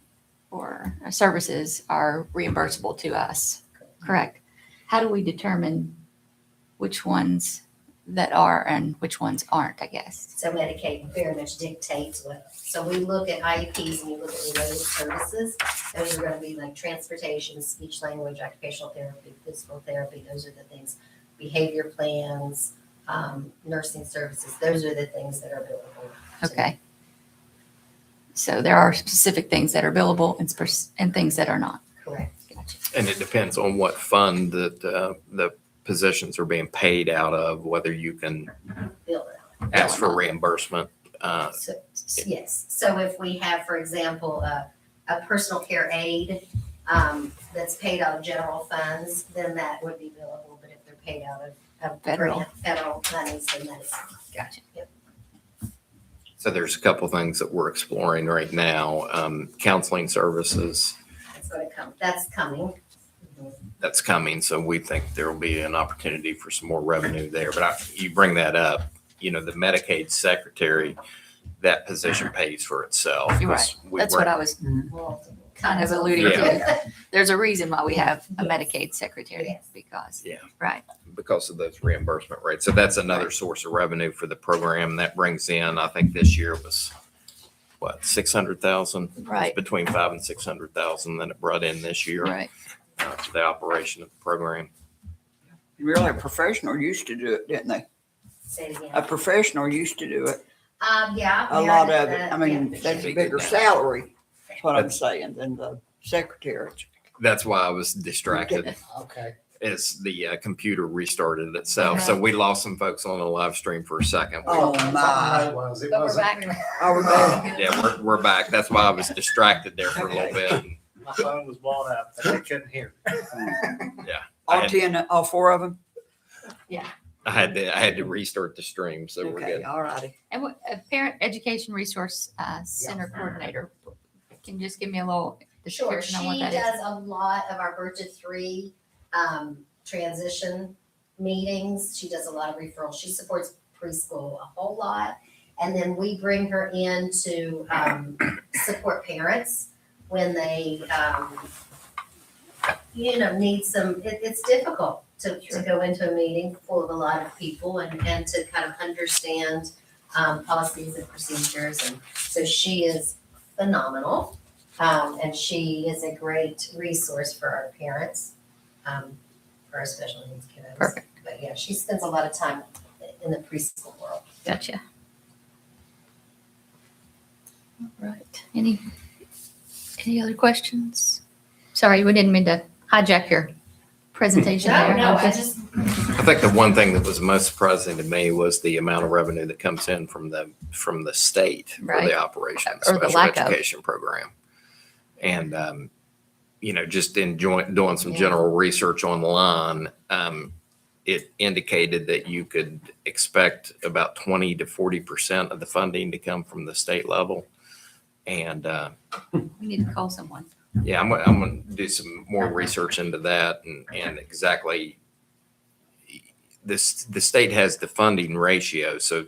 services are reimbursable to us, correct? How do we determine which ones that are and which ones aren't, I guess? So Medicaid very much dictates what, so we look at IEPs and we look at related services. Those are gonna be like transportation, speech language, occupational therapy, physical therapy, those are the things. Behavior plans, nursing services. Those are the things that are billable. Okay. So there are specific things that are billable and things that are not. Correct. Gotcha. And it depends on what fund that the positions are being paid out of, whether you can Bill it out. ask for reimbursement. So, yes, so if we have, for example, a personal care aid that's paid out of general funds, then that would be billable, but if they're paid out of Federal. federal monies, then that's. Gotcha. So there's a couple things that we're exploring right now. Counseling services, That's what it comes, that's coming. that's coming. So we think there will be an opportunity for some more revenue there. But you bring that up, the Medicaid secretary, that position pays for itself. You're right. That's what I was Multiple. kind of alluding to. There's a reason why we have a Medicaid secretary, Yes. because, Yeah. right. Because of those reimbursement rates. So that's another source of revenue for the program that brings in, I think this year was, 600,000? Right. Between 500,000 and 600,000 that it brought in this year. Right. For the operation of the program. Really, a professional used to do it, didn't they? Say it A again. professional used to do it. Yeah. A lot of it. I mean, yeah. that's a bigger salary, that's what I'm saying, than the secretary. That's why I was distracted Okay. as the computer restarted itself. So we lost some folks on the live stream for a second. Oh, my. It was, it But we're wasn't. back. Are we back? Yeah, we're back. That's why I was distracted there for a little bit. My phone was blown up, and I couldn't hear. I All had, 10, all 4 of them? I had to restart the stream, so we're Okay, good. all righty. And what, a Parent Education Resource Center Coordinator, can you just give me a little Sure, description on what she that is? does a lot of our Virgin 3 transition meetings. She does a lot of referrals. She supports preschool a whole lot. And then we bring her in to support parents when they, need some, it's difficult to go into a meeting full of a lot of people and to kind of understand policies and procedures. And so she is phenomenal. And she is a great resource for our parents, for our special needs kiddos. Perfect. But yeah, she spends a lot of time in the preschool world. Gotcha. All right. Any other questions? Sorry, we didn't mean to hijack your presentation there. I just, I think the one thing that was most surprising to me was the amount of revenue that comes in from the state for Right. the operation of the Or the special lack of. education program. And, just in doing some Yeah. general research online, it indicated that you could expect about 20 to 40% of the funding to come from the state level. And, We need to call someone. yeah, I'm going to do some more research into that and exactly the state has the funding ratio. So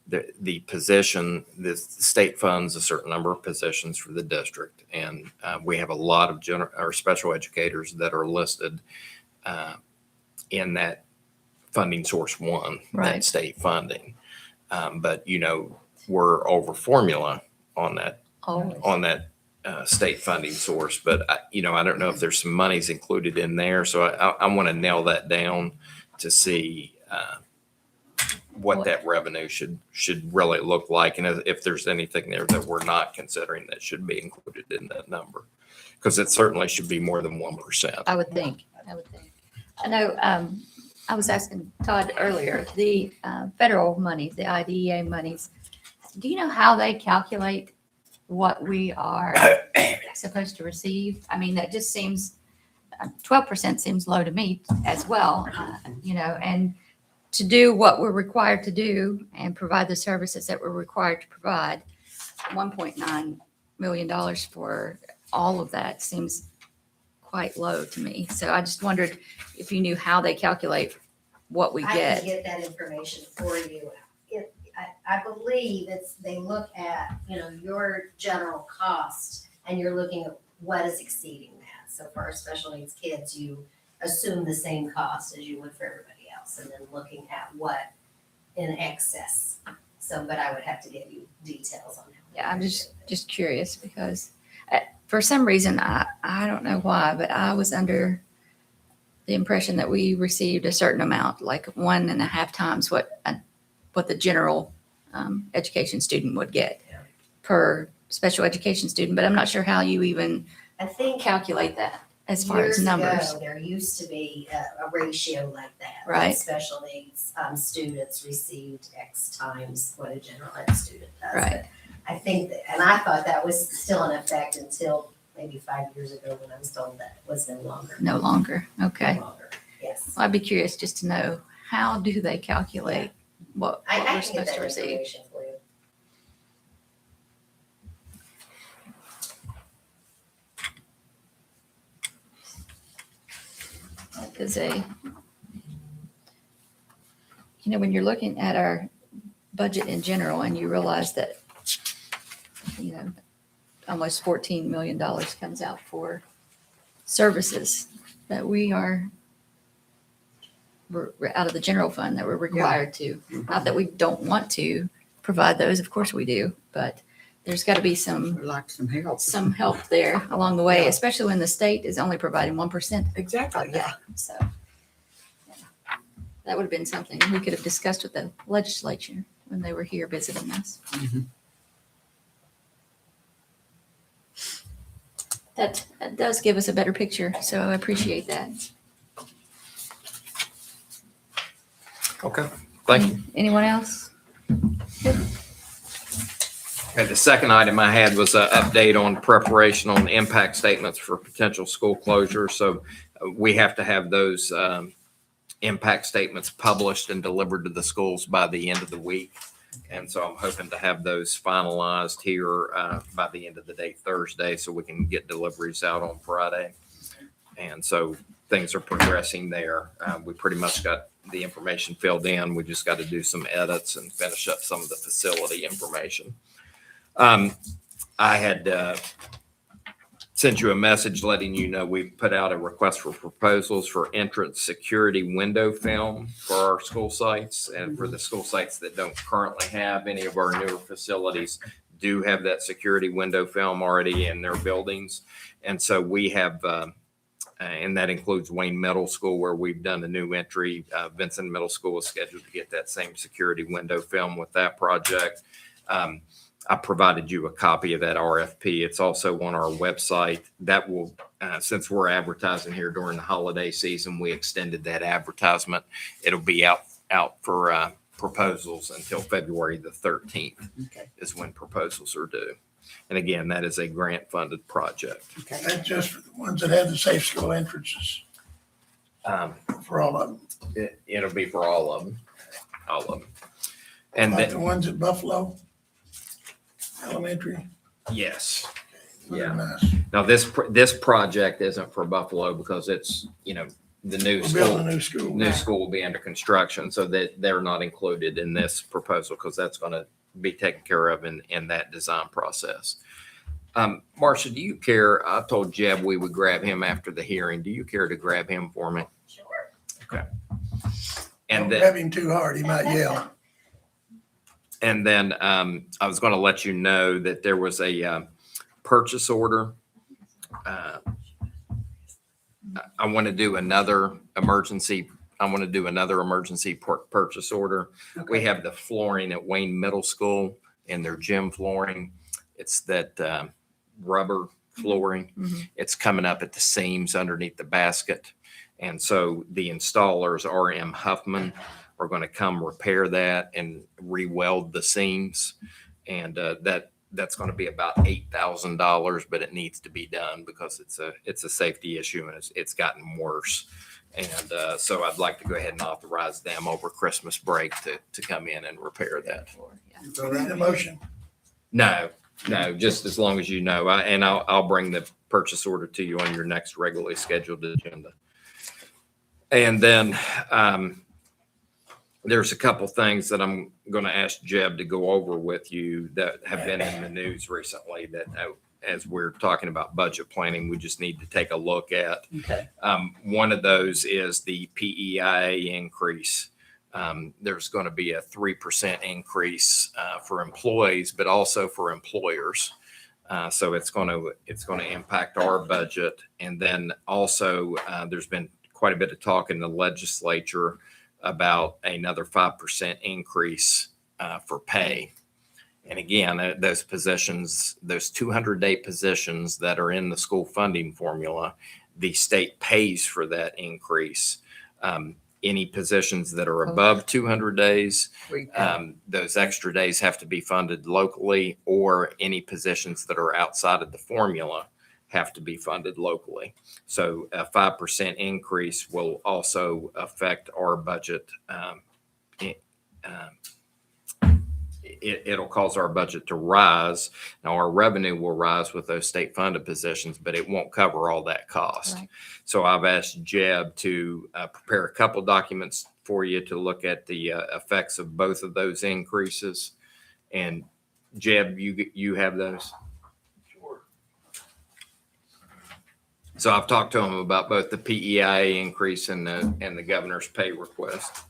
the position, the state funds a certain number of positions for the district. And we have a lot of our special educators that are listed in that funding source one, Right. that state funding. But, we're over formula on that Always. State funding source, but I don't know if there's some monies included in there. So I want to nail that down to see what that revenue should really look like. And if there's anything there that we're not considering that should be included in that number, because it certainly should be more than 1%. I would think. I know, I was asking Todd earlier, the federal money, the IDEA monies, do you know how they calculate what we are supposed to receive? I mean, that just seems, 12% seems low to me as well, and to do what we're required to do and provide the services that we're required to provide, $1.9 million for all of that seems quite low to me. So I just wondered if you knew how they calculate what we I get. can get that information for you. I believe they look at, your general cost and you're looking at what is exceeding that. So for our special needs kids, you assume the same cost as you would for everybody else and then looking at what in excess. So, but I would have to give you details on how. Yeah, I'm just curious because for some reason, I don't know why, but I was under the impression that we received a certain amount, like 1.5 times what the general education student would get per special education student. But I'm not sure how you even I think calculate that as far as years numbers. ago, there used to be a ratio like that. Right. Special needs students received X times what a general ed student does. Right. But I think that, and I thought that was still in effect until maybe 5 years ago when I was told that was no longer. No longer. Okay. No longer, yes. Well, I'd be curious just to know, how do they calculate what I we're can get supposed to that receive? information for you. Because when you're looking at our budget in general and you realize that, almost $14 million comes out for services that we're out of the general fund that we're required to. Not that we don't want to provide those, of course we do, but there's got to be Would like some help. there along the way, especially when the state is only providing 1%. Exactly, of that. So yeah, that would have been something we could have discussed with the legislature when they were here visiting us. Mhm. That does give us a better picture, so I appreciate that. Okay, thank you. Anyone else? Okay, the second item I had was an update on preparation on impact statements for potential school closures. So we have to have those impact statements published and delivered to the schools by the end of the week. And so I'm hoping to have those finalized here by the end of the day, Thursday, so we can get deliveries out on Friday. And so things are progressing there. We pretty much got the information filled in. We just got to do some edits and finish up some of the facility information. I had sent you a message letting you know we put out a request for proposals for entrance security window film for our school sites, and for the school sites that don't currently have any of our newer facilities do have that security window film already in their buildings. And so we have, and that includes Wayne Middle School, where we've done a new entry. Vincent Middle School is scheduled to get that same security window film with that project. I provided you a copy of that RFP. It's also on our website. That will, since we're advertising here during the holiday season, we extended that advertisement. It'll be out for proposals until February the 13th Okay. is when proposals are due. And again, that is a grant-funded project. Okay. That's just for the ones that have the safe school entrances, for all of them. It'll be for all of them. And Like then, the ones at Buffalo Elementary. yes. Those are Yeah. nice. Now, this project isn't for Buffalo because it's, the new We're school. building a new school. New school will be under construction, so that they're not included in this proposal because that's going to be taken care of in that design process. Marcia, do you care? I told Jeb we would grab him after the hearing. Do you care to grab him for me? Sure. And Don't then, grab him too hard, he might yell. and then I was going to let you know that there was a purchase order. I want to do another emergency purchase order. We have the flooring at Wayne Middle School in their gym flooring. It's that rubber flooring. Mhm. It's coming up at the seams underneath the basket. And so the installers, RM Huffman, are going to come repair that and re-weld the seams. And that's going to be about $8,000, but it needs to be done because it's a safety issue and it's gotten worse. And so I'd like to go ahead and authorize them over Christmas break to come in and repair that. So need a motion. No, just as long as you know, and I'll bring the purchase order to you on your next regularly scheduled agenda. And then there's a couple things that I'm going to ask Jeb to go over with you that have been in the news recently that as we're talking about budget planning, we just need to take a look at. Okay. One of those is the PEIA increase. There's going to be a 3% increase for employees, but also for employers. So it's going to impact our budget. And then also there's been quite a bit of talk in the legislature about another 5% increase for pay. And again, those positions, those 200-day positions that are in the school funding formula, the state pays for that increase. Any positions that are above 200 days, those extra days have to be funded locally, or any positions that are outside of the formula have to be funded locally. So a 5% increase will also affect our budget. It'll cause our budget to rise. Now, our revenue will rise with those state funded positions, but it won't cover all that cost. Right. So I've asked Jeb to prepare a couple documents for you to look at the effects of both of those increases. And Jeb, you have those? Sure. So I've talked to him about both the PEIA increase and the governor's pay request.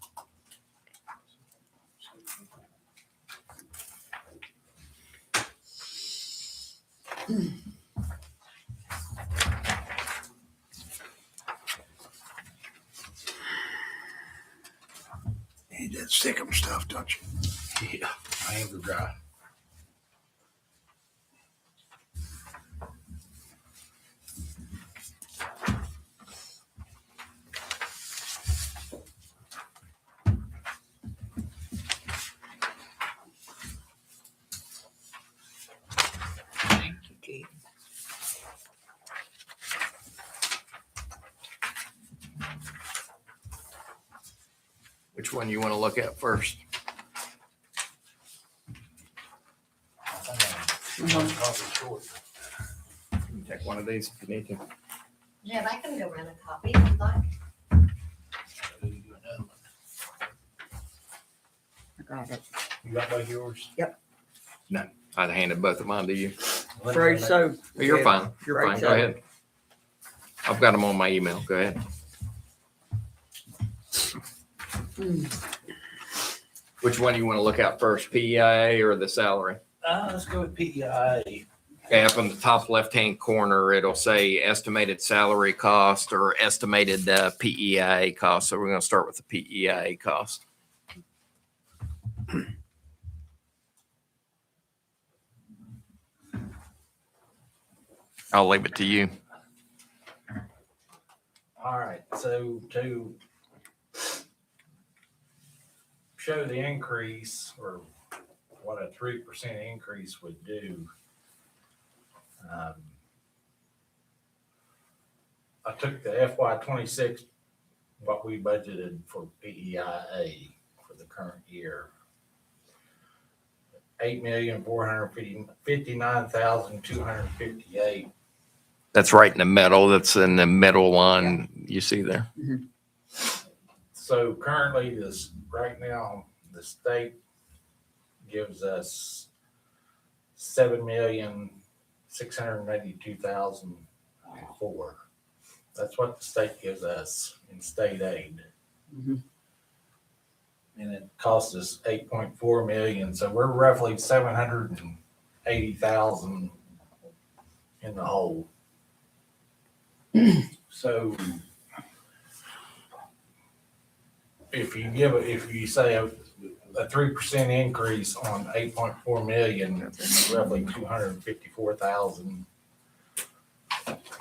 You need that stickum stuff, don't you? Yeah, my hands are dry. Thank you, Keith. Which one you want to look at first? You can take one of these if you need to. Yeah, I can go run a copy if you'd like. I got it. You got both yours? I'd handed both of mine to you. Afraid so. You're fine. You're Right, fine. so- Go ahead. I've got them on my email. Go ahead. Which one do you want to look at first, PEIA or the salary? Let's go with PEI. Okay, up in the top left-hand corner, it'll say estimated salary cost or estimated PEIA cost. So we're going to start with the PEIA cost. I'll leave it to you. All right, so to show the increase or what a 3% increase would do, I took the FY26, what we budgeted for PEIA for the current year. $8,459,258. That's right in the middle. That's in the middle line you see there. So currently right now, the state gives us $7,682,004. That's what the state gives us in state aid. Mhm. And it costs us 8.4 million, so we're roughly 780,000 in the hole. So if you say a 3% increase on 8.4 million, it's roughly 254,000.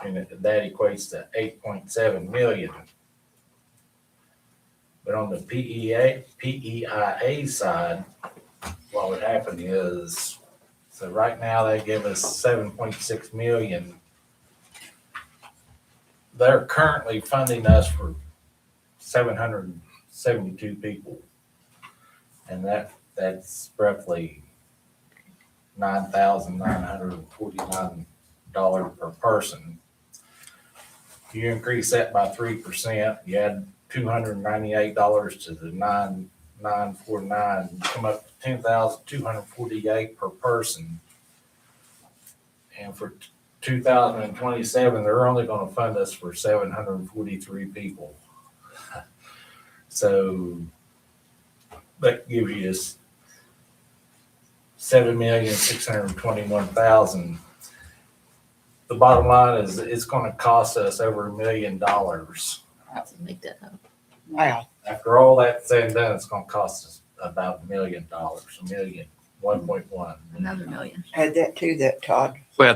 And that equates to 8.7 million. But on the PEIA side, what would happen is, so right now they give us 7.6 million. They're currently funding us for 772 people. And that's roughly $9,949 per person. You increase that by 3%, you add $298 to the 9,949, you come up to 10,248 per person. And for 2027, they're only going to fund us for 743 people. So that gives you $7,621,000. The bottom line is it's going to cost us over $1 million Let's make that up. Wow. After all that's said and done, it's gonna cost us about $1 million, 1.1. Another million. Add that to that, Todd. Well,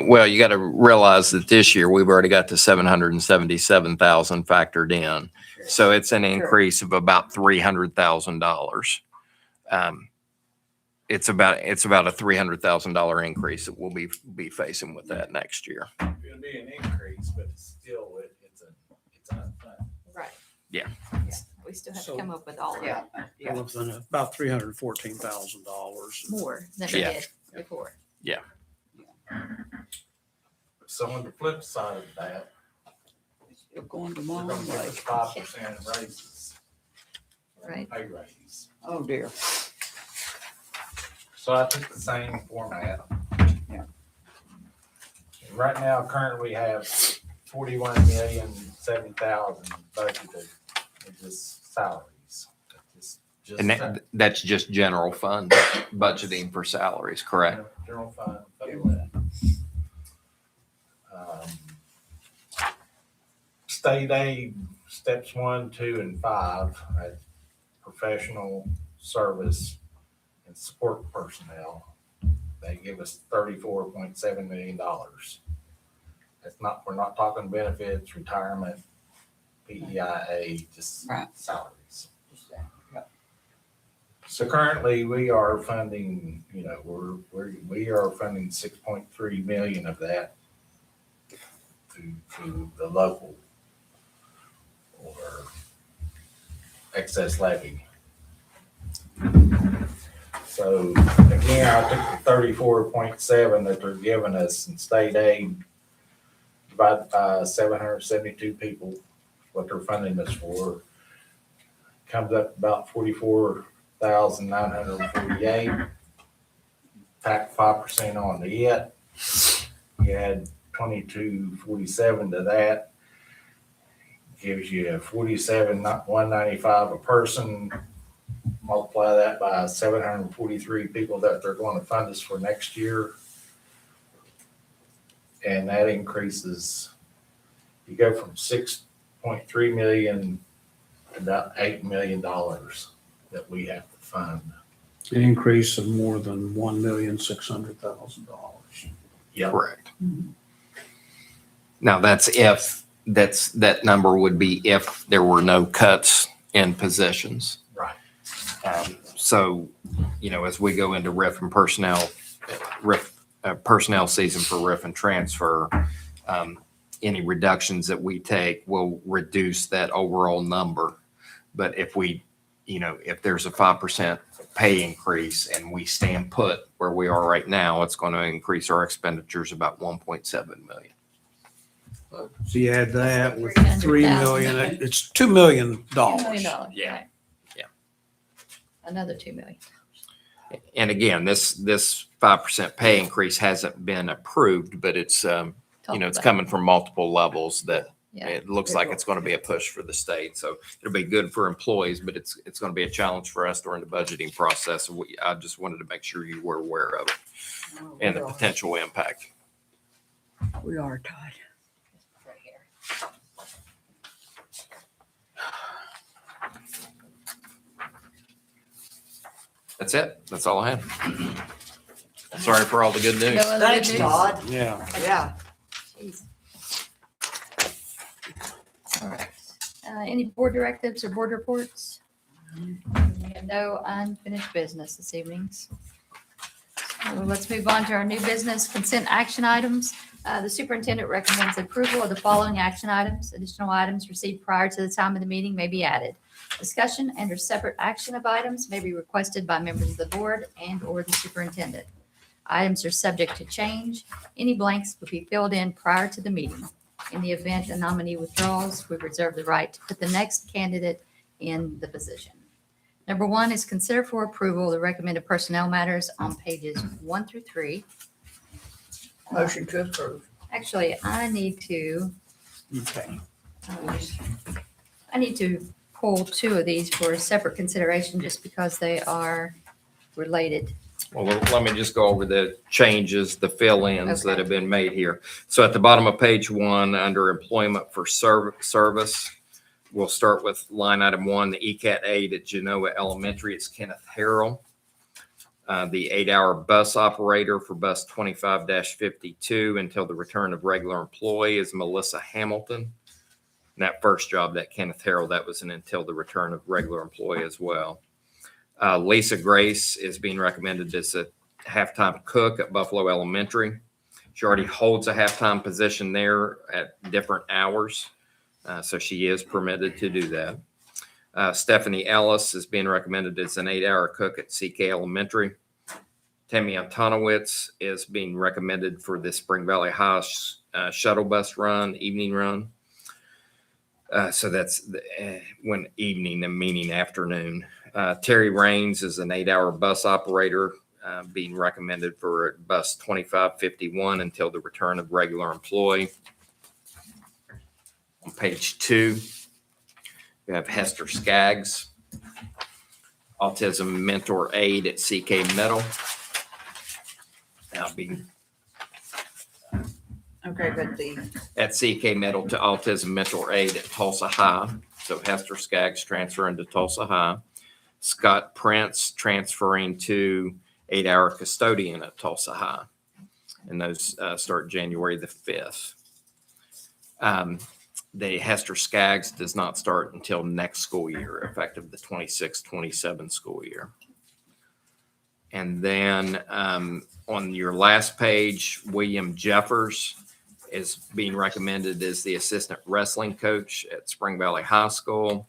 well, you got to realize that this year we've already got the 777,000 factored in. So it's an increase of about $300,000. It's about a $300,000 increase that we'll be facing with that next year. It'll be an increase, but still, it's unfunded. Right. Yeah. We still have to come up with all of it. Yeah. About $314,000. More than we Yeah. did before. So on the flip side of that, Still going the we're long gonna give way. us 5% raises. Right. Pay raise. Oh, dear. So I took the same format. Yeah. Right now, currently we have 41,070,000 budgeted in just salaries. Just And that's just general fund budgeting for salaries, correct? General fund, federal ed. State aid, steps 1, 2, and 5, professional service and support personnel. They give us $34.7 million. We're not talking benefits, retirement, PEIA, just Right. salaries. Just that. Yep. So currently, we are funding, we are funding 6.3 million of that to the local or excess levy. So again, I took the 34.7 that they're giving us in state aid, divided by 772 people, what they're funding us for, comes up about 44,948. Tack 5% on the it. You add 2247 to that. Gives you 47,195 a person. Multiply that by 743 people that they're going to fund us for next year. And that increases, you go from 6.3 million to about $8 million that we have to fund. An increase of more than $1,600,000. Yep. Correct. Now, that number would be if there were no cuts in positions. Right. So, as we go into RIF and personnel season for RIF and transfer, any reductions that we take will reduce that overall number. But if there's a 5% pay increase and we stand put where we are right now, it's going to increase our expenditures about 1.7 million. So you add that with 300,000. 3 million, it's $2 million. $2 million. Yeah. Right. Yeah. Another 2 million. And again, this 5% pay increase hasn't been approved, but it's, it's coming from multiple levels that Yeah. it looks like it's going to be a push for the state. So it'll be good for employees, but it's going to be a challenge for us during the budgeting process. I just wanted to make sure you were aware of it and the potential impact. We are, Todd. Right here. That's it. That's all I have. Sorry for all the good news. No other good Thanks, news? Todd. Yeah. Yeah. Jeez. All right. Any board directives or board reports? We have no unfinished business this evening. So let's move on to our new business consent action items. The superintendent recommends approval of the following action items. Additional items received prior to the time of the meeting may be added. Discussion and/or separate action of items may be requested by members of the board and/or the superintendent. Items are subject to change. Any blanks will be filled in prior to the meeting. In the event a nominee withdraws, we reserve the right to put the next candidate in the position. Number 1 is consider for approval the recommended personnel matters on pages 1 through 3. Motion to approve. Actually, I need to Okay. pull 2 of these for a separate consideration just because they are related. Well, let me just go over the changes, the fill-ins that have been made here. So at the bottom of page 1, under employment for service, we'll start with line item 1, the ECAT aide at Genoa Elementary. It's Kenneth Harrell. The 8-hour bus operator for bus 25-52 until the return of regular employee is Melissa Hamilton. And that first job, that Kenneth Harrell, that was an until the return of regular employee as well. Lisa Grace is being recommended as a halftime cook at Buffalo Elementary. She already holds a halftime position there at different hours, so she is permitted to do that. Stephanie Ellis is being recommended as an 8-hour cook at CK Elementary. Tammy Antonowitz is being recommended for the Spring Valley High shuttle bus run, evening run. So that's when evening, meaning afternoon. Terry Raines is an 8-hour bus operator being recommended for bus 2551 until the return of regular employee. On page 2, we have Hester Skaggs, autism mentor aide at CK Middle. Now being Okay, but the, at CK Middle to autism mentor aide at Tulsa High. So Hester Skaggs transferring to Tulsa High. Scott Prince transferring to 8-hour custodian at Tulsa High. And those start January the 5th. The Hester Skaggs does not start until next school year, effective the 26-27 school year. And then on your last page, William Jeffers is being recommended as the assistant wrestling coach at Spring Valley High School.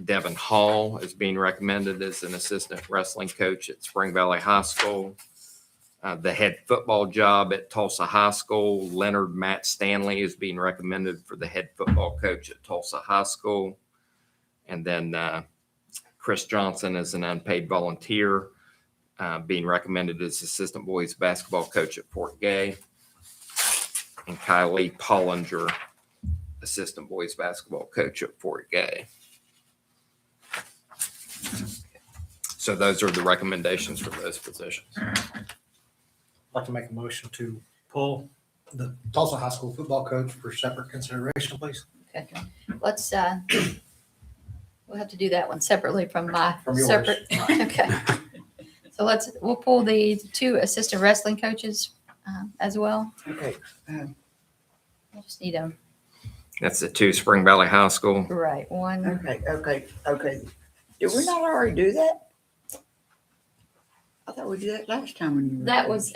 Devin Hall is being recommended as an assistant wrestling coach at Spring Valley High School. The head football job at Tulsa High School, Leonard Matt Stanley is being recommended for the head football coach at Tulsa High School. And then Chris Johnson is an unpaid volunteer being recommended as assistant boys basketball coach at Fort Gay. And Kylie Pollinger, assistant boys basketball coach at Fort Gay. So those are the recommendations for those positions. I'd like to make a motion to pull the Tulsa High School football coach for separate consideration, please. Okay, let's, we'll have to do that one separately from my From yours. separate. Okay. So we'll pull the 2 assistant wrestling coaches as well. okay, We'll just need them. That's the 2 Spring Valley High School. Right, one. okay. Did we not already do that? I thought we did that last time when you were. That was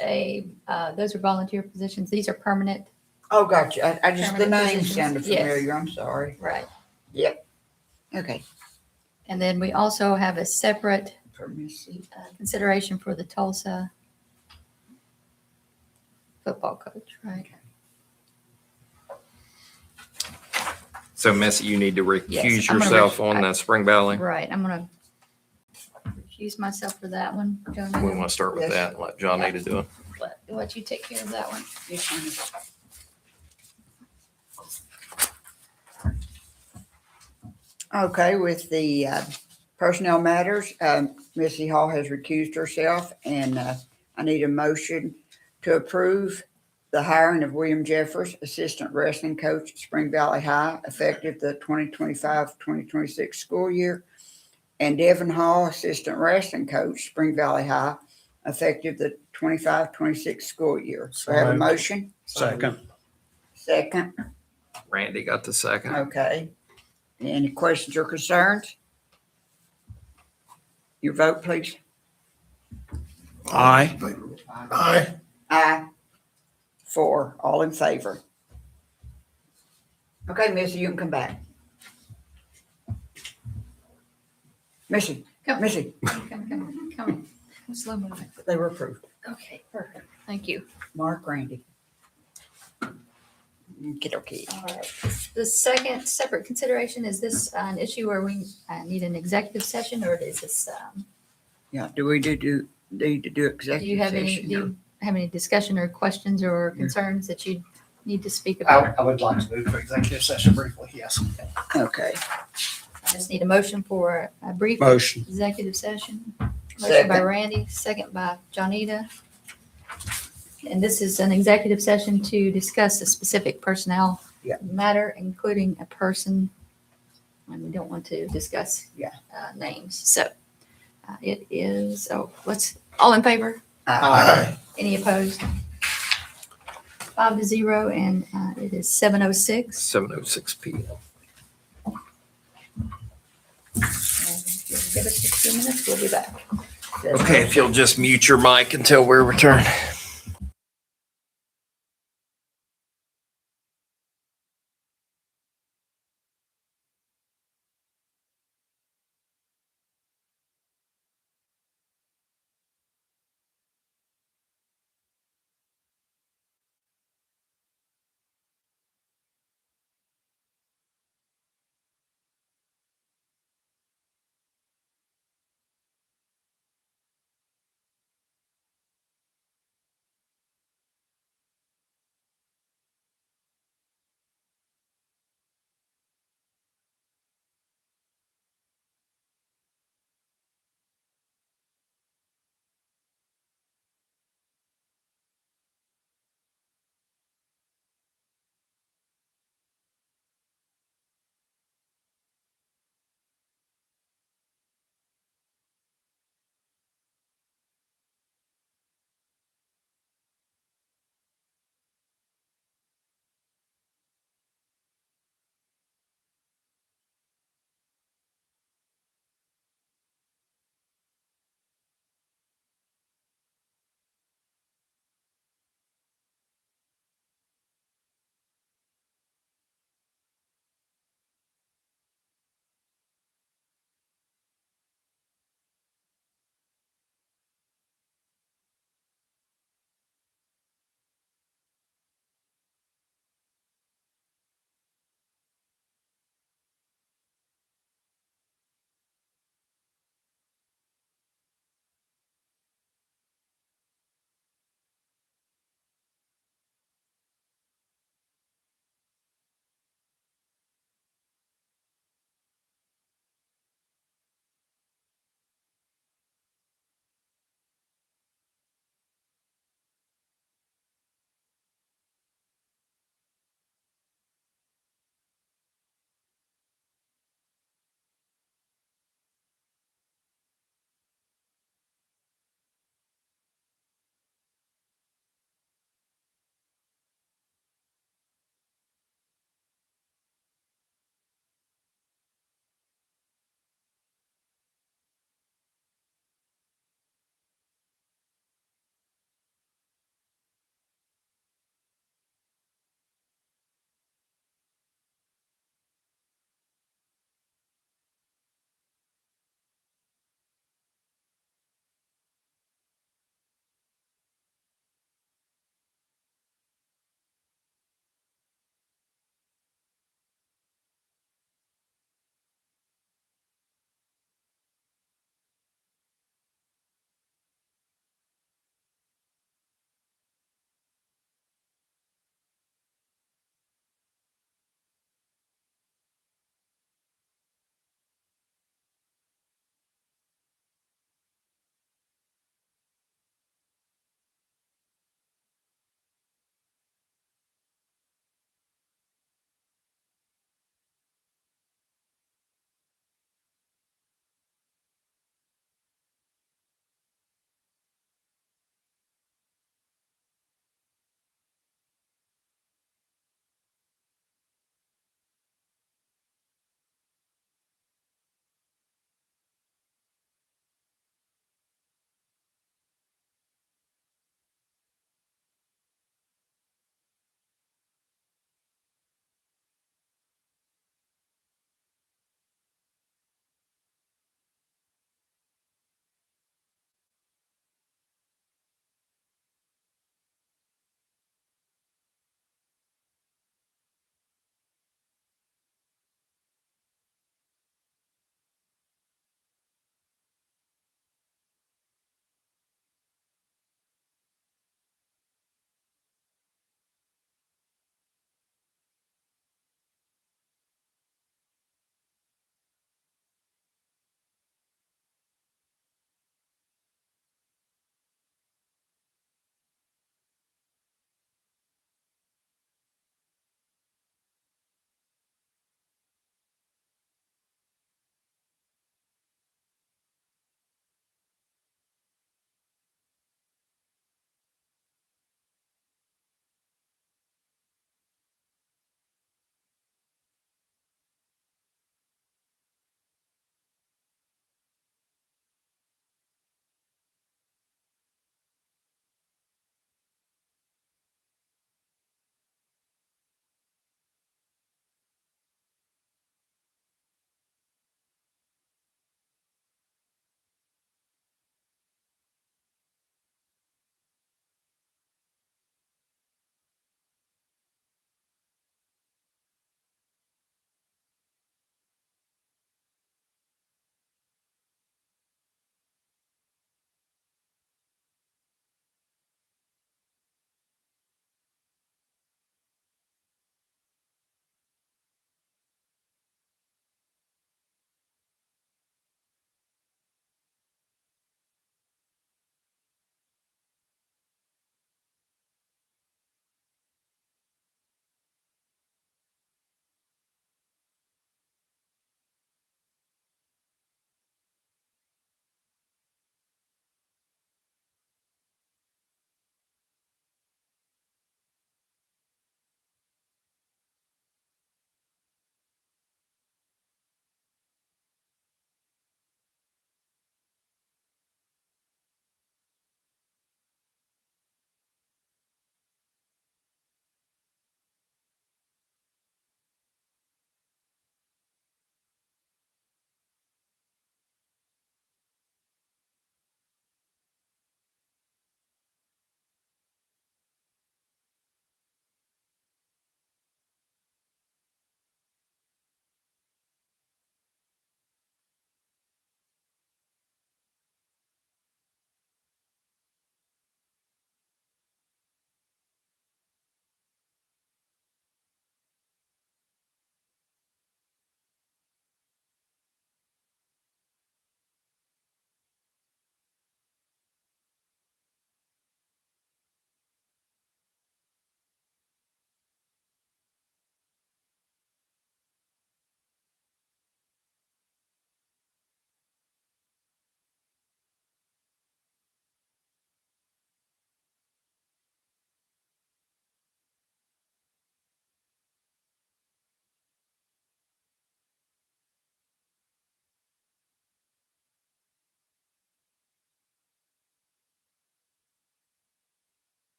those are volunteer positions. These are permanent. Oh, gotcha. I just, the Permanent name positions. sounded Yes. familiar. I'm sorry. Right. Okay. And then we also have a separate Permissive. consideration for the Tulsa football coach, right? So Missy, you need to Yes, recuse I'm gonna yourself on the Spring Valley. Right, I'm gonna recuse myself for that one. John, We want to start with Yes. that and let John need to do it. let you take care of that one. Yes, ma'am. Okay, with the personnel matters, Missy Hall has recused herself, and I need a motion to approve the hiring of William Jeffers, assistant wrestling coach at Spring Valley High, effective the 2025-2026 school year, and Devin Hall, assistant wrestling coach, Spring Valley High, effective the 25-26 school year. So I have a motion? Second. Second, Randy got the second. okay. Any questions or concerns? Your vote, please. Aye. Aye. Aye. 4, all in favor. Okay, Missy, you can come back. Missy, Come. Missy, Come. Slow moving. they were approved. Okay, perfect. Thank you. Mark, Randy. Okay. All right. The second separate consideration, is this an issue where we need an executive session, or is this, Yeah, do we need to do do you executive have any, session? do you have any discussion or questions or concerns that you need to speak about? I would like to move to executive session briefly, yes. Okay, I just need a motion for a brief Motion. executive session. Motion by Second. Randy, second by Johnita. And this is an executive session to discuss a specific personnel Yeah. matter, including a person, and we don't want to discuss Yeah. names. So it is, all in favor? Any opposed? 5-0, and it is 7:06. 7:06 p.m. Give us just a few minutes, we'll be back. Okay, if you'll just mute your mic until we return.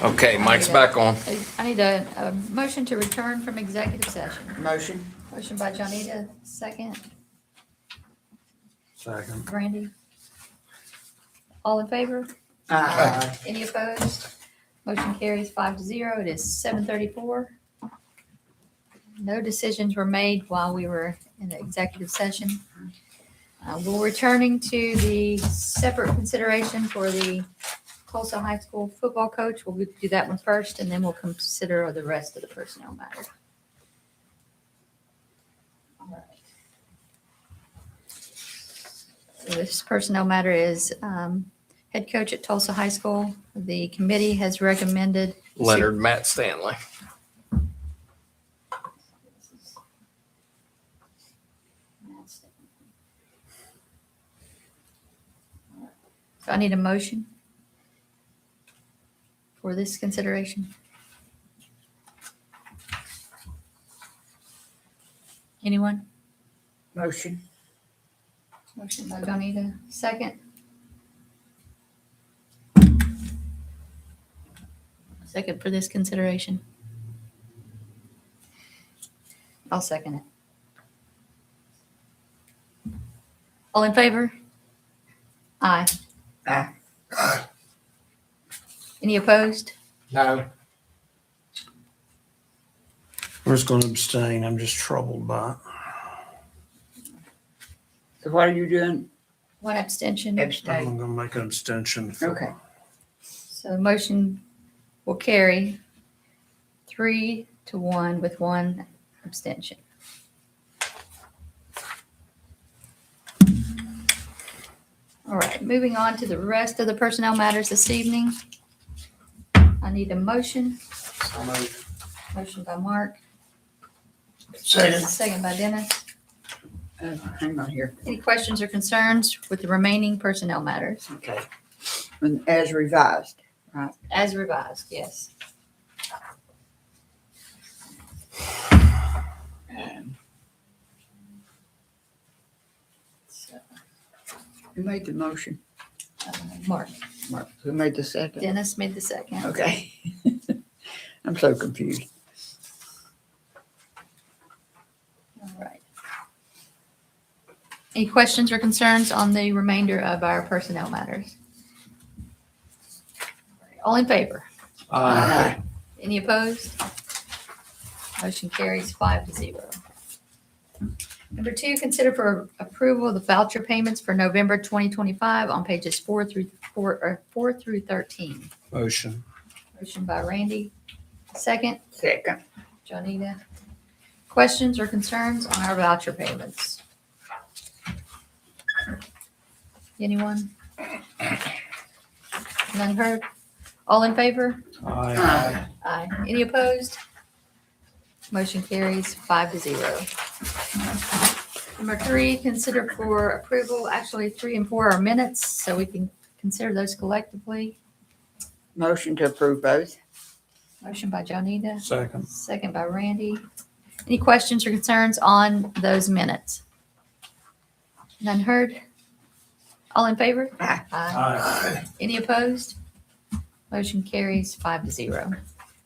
Okay, Mike's back on. I need a motion to return from executive session. Motion? Motion by Johnita, second. Second. Randy. All in favor? Aye. Any opposed? Motion carries 5-0. It is 7:34. No decisions were made while we were in the executive session. We're returning to the separate consideration for the Tulsa High School football coach. We'll do that one first, and then we'll consider the rest of the personnel matter. All right. So this personnel matter is head coach at Tulsa High School. The committee has recommended Leonard Matt Stanley. So I need a motion for this consideration. Anyone? Motion? Motion by Johnita, second. Second for this consideration. I'll second it. All in favor? Aye. Aye. Any opposed? No. I'm just gonna abstain. I'm just troubled by it. So what are you doing? One abstention. Abstain. I'm gonna make an abstention. Okay. So the motion will carry 3-1 with one abstention. All right, moving on to the rest of the personnel matters this evening. I need a motion. Motion by Mark, Second. second by Dennis. Hang on here. Any questions or concerns with the remaining personnel matters? Okay. And as revised. As revised, yes. So, Who made the motion? Mark, Mark. Who made the second? Dennis made the second. Okay. I'm so confused. All right. Any questions or concerns on the remainder of our personnel matters? All in favor? Aye. Any opposed? Motion carries 5-0. Number 2, consider for approval of the voucher payments for November 2025 on pages 4 through 13. Motion. Motion by Randy. Second, Second. Johnita. Questions or concerns on our voucher payments? Anyone? None heard? All in favor? Aye. Aye. Any opposed? Motion carries 5-0. Number 3, consider for approval, actually 3 and 4 are minutes, so we can consider those collectively. Motion to approve both. Motion by Johnita, Second. second by Randy. Any questions or concerns on those minutes? None heard? All in favor? Aye. Aye. Any opposed? Motion carries 5-0.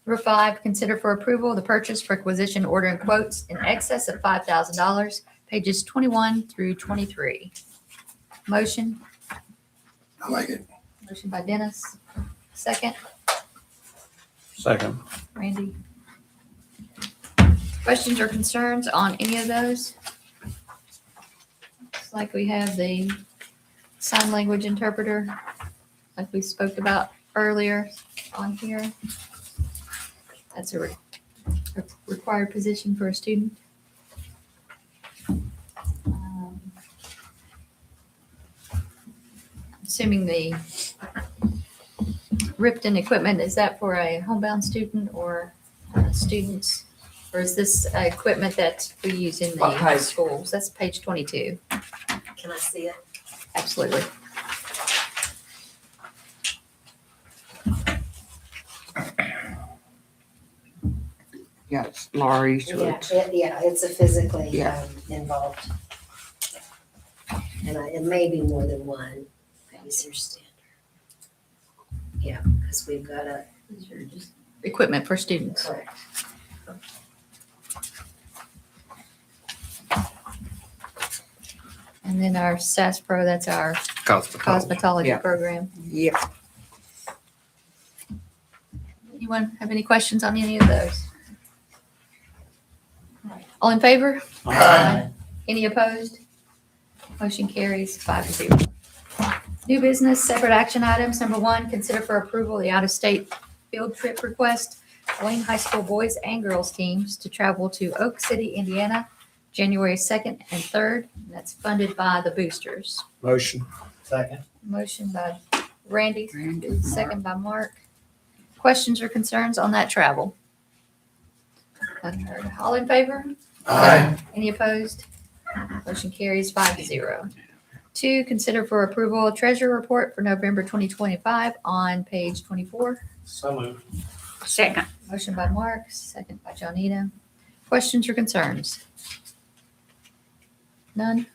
Number 5, consider for approval the purchase, requisition, order, and quotes in excess of $5,000, pages 21 through 23. Motion, I like it. motion by Dennis, second, Second. Randy. Questions or concerns on any of those? Looks like we have the sign language interpreter, like we spoke about earlier on here. That's a required position for a student. Assuming the Ripton equipment, is that for a homebound student or students? Or is this equipment that we use in What the page? schools? That's page 22. Can I see it? Absolutely. Yeah, it's Laurie, so Yeah, it's, it's a physically Yeah. involved. And it may be more than one. Maybe some standard. Yeah, because we've got a, These are just equipment for students. correct. And then our SAS Pro, that's our cosmetology Yeah. program. Yep. Anyone have any questions on any of those? All in favor? Aye. Any opposed? Motion carries 5-0. New business, separate action items. Number 1, consider for approval the out-of-state field trip request. Wayne High School boys and girls teams to travel to Oak City, Indiana, January 2nd and 3rd. And that's funded by the boosters. Motion. Second. Motion by Randy, Randy, second by Mark. Questions or concerns on that travel? None heard. All in favor? Aye. Any opposed? Motion carries 5-0. 2, consider for approval a treasurer report for November 2025 on page 24. So moved. Second. Motion by Mark, second by Johnita. Questions or concerns? None?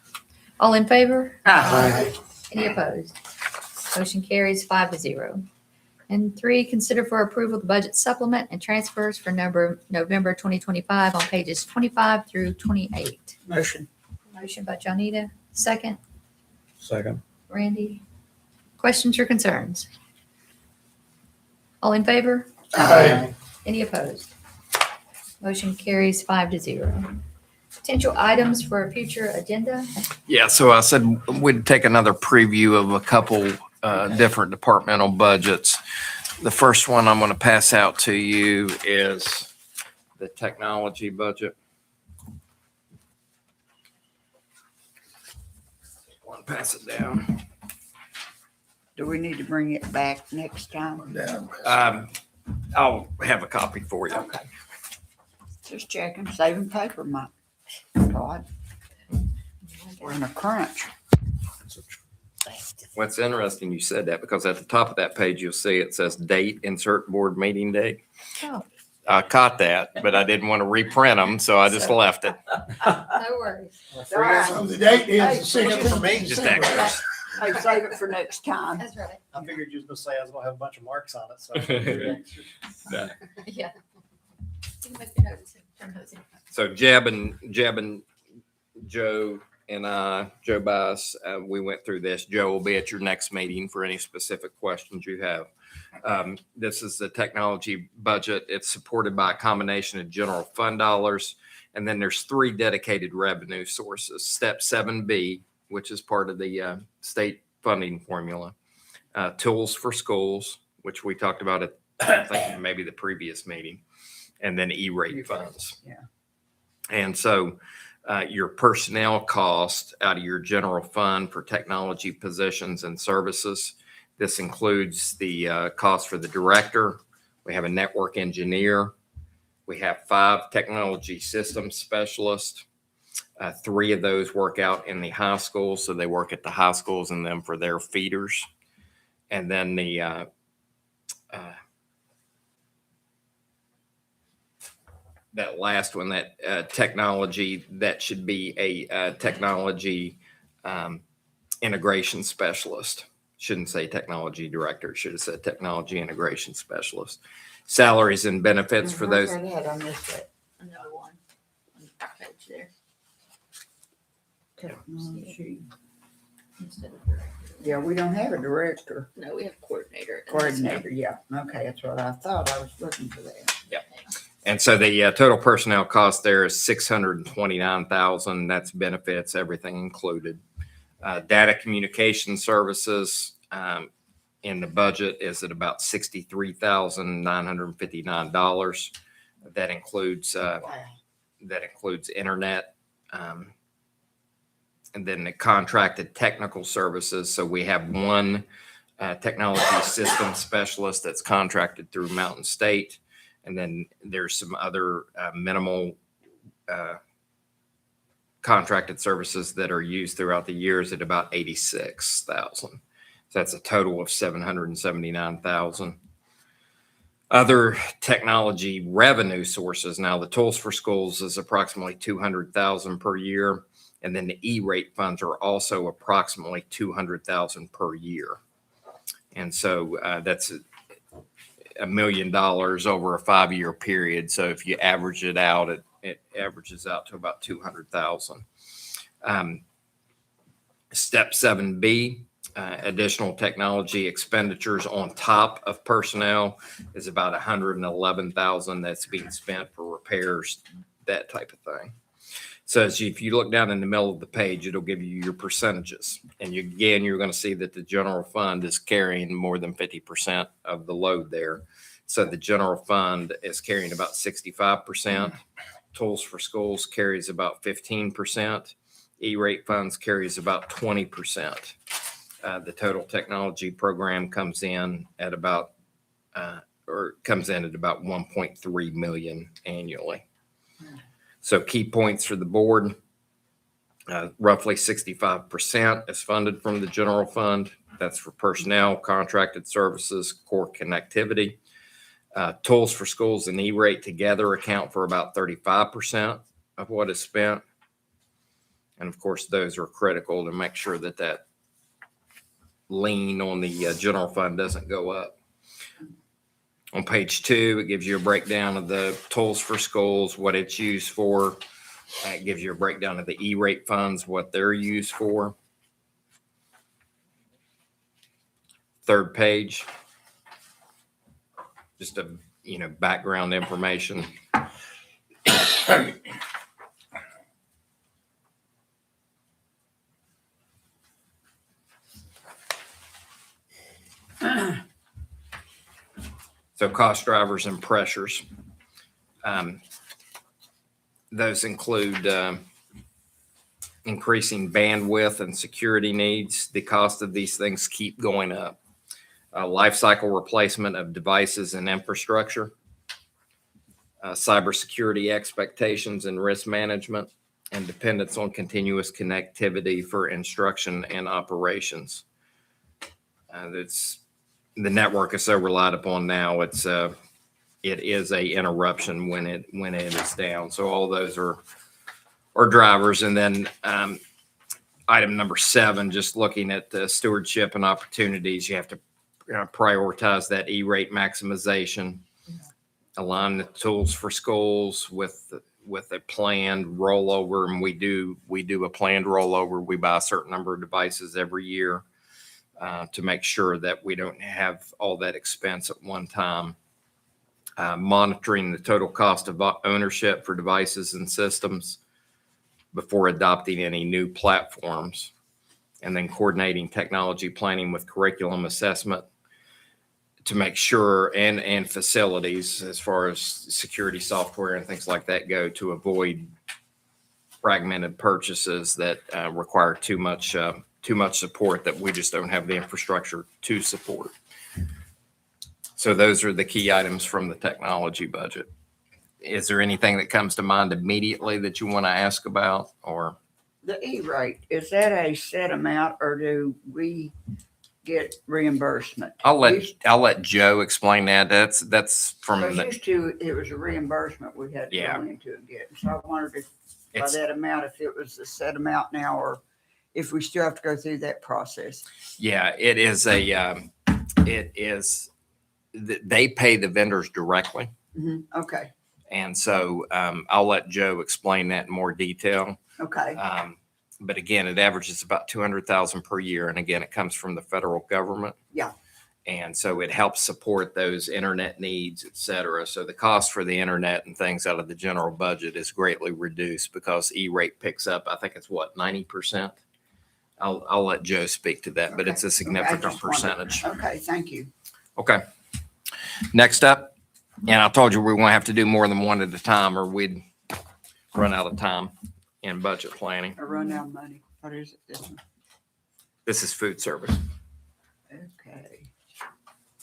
All in favor? Aye. Any opposed? Motion carries 5-0. And 3, consider for approval the budget supplement and transfers for November 2025 on pages 25 through 28. Motion. Motion by Johnita, second, Second. Randy. Questions or concerns? All in favor? Aye. Any opposed? Motion carries 5-0. Potential items for a future agenda. Yeah, so I said we'd take another preview of a couple different departmental budgets. The first one I'm going to pass out to you is the technology budget. Want to pass it down? Do we need to bring it back next time? I'll have a copy for you. Okay. Just checking, saving paper, Mike. God. We're in a crunch. What's interesting, you said that because at the top of that page, you'll see it says date, insert board meeting date. Oh. I caught that, but I didn't want to reprint them, so I just left it. No worries. So the date is the Hey, 16th of Just December. extras. Hey, save it for next time. That's right. I figured you was gonna say I was gonna have a bunch of marks on it, so. Yeah. You can make your notes and turn those in. So Jeb and Joe and I, Joe Bias, we went through this. Joe will be at your next meeting for any specific questions you have. This is the technology budget. It's supported by a combination of general fund dollars. And then there's 3 dedicated revenue sources. Step 7B, which is part of the state funding formula. Tools for schools, which we talked about at, I think, maybe the previous meeting. And then E-rate funds. Yeah. And so your personnel cost out of your general fund for technology positions and services. This includes the cost for the director. We have a network engineer. We have 5 technology systems specialists. 3 of those work out in the high schools. So they work at the high schools and then for their feeders. And then the that last one, that technology, that should be a technology integration specialist. Shouldn't say technology director, should have said technology integration specialist. Salaries and benefits for those. I missed it. Another one on the page there. Technology. Instead of director. Yeah, we don't have a director. No, we have coordinator. Coordinator, yeah. Okay, that's what I thought. I was looking for that. And so the total personnel cost there is $629,000. That's benefits, everything included. Data communication services in the budget is at about $63,959. That includes internet, and then the contracted technical services. So we have one technology system specialist that's contracted through Mountain State. And then there's some other minimal contracted services that are used throughout the years at about $86,000. So that's a total of $779,000. Other technology revenue sources. Now the tools for schools is approximately $200,000 per year. And then the E-rate funds are also approximately $200,000 per year. And so that's $1 million over a 5-year period. So if you average it out, it averages out to about 200,000. Step 7B, additional technology expenditures on top of personnel is about 111,000 that's being spent for repairs, that type of thing. So if you look down in the middle of the page, it'll give you your percentages. And you're going to see that the general fund is carrying more than 50% of the load there. So the general fund is carrying about 65%. Tools for Schools carries about 15%. E-rate funds carries about 20%. The total technology program comes in at about 1.3 million annually. So key points for the board, roughly 65% is funded from the general fund. That's for personnel, contracted services, core connectivity. Tools for Schools and E-rate together account for about 35% of what is spent. And of course, those are critical to make sure that lean on the general fund doesn't go up. On page 2, it gives you a breakdown of the Tools for Schools, what it's used for. It gives you a breakdown of the E-rate funds, what they're used for. Third page, just a background information. So cost drivers and pressures. Those include increasing bandwidth and security needs. The cost of these things keep going up. Life cycle replacement of devices and infrastructure. Cybersecurity expectations and risk management, and dependence on continuous connectivity for instruction and operations. The network is so relied upon now. It is a interruption when it is down. So all those are drivers. And then item number 7, just looking at the stewardship and opportunities, you have to prioritize that E-rate maximization, align the Tools for Schools with a planned rollover. And we do a planned rollover. We buy a certain number of devices every year to make sure that we don't have all that expense at one time. Monitoring the total cost of ownership for devices and systems before adopting any new platforms, and then coordinating technology planning with curriculum assessment to make sure, and facilities as far as security software and things like that go, to avoid fragmented purchases that require too much support that we just don't have the infrastructure to support. So those are the key items from the technology budget. Is there anything that comes to mind immediately that you want to ask about? Or The E-rate, is that a set amount or do we get reimbursement? I'll let Joe explain that. That's from Because the, used to, it was a reimbursement we had to Yeah. go into and get. So I wondered if by it's, that amount, if it was a set amount now, or if we still have to go through that process. yeah, it is they pay the vendors directly. Okay, And so I'll let Joe explain that in more detail. okay, But again, it averages about 200,000 per year. And again, it comes from the federal government. Yeah. And so it helps support those internet needs, et cetera. So the cost for the internet and things out of the general budget is greatly reduced because E-rate picks up, I think it's 90%. I'll let Joe speak to that, but it's a significant percentage. okay, thank you. Okay. Next up, and I told you we were going to have to do more than one at a time or we'd run out of time in budget planning. I run out of money. What is it? This one? This is food service. Okay.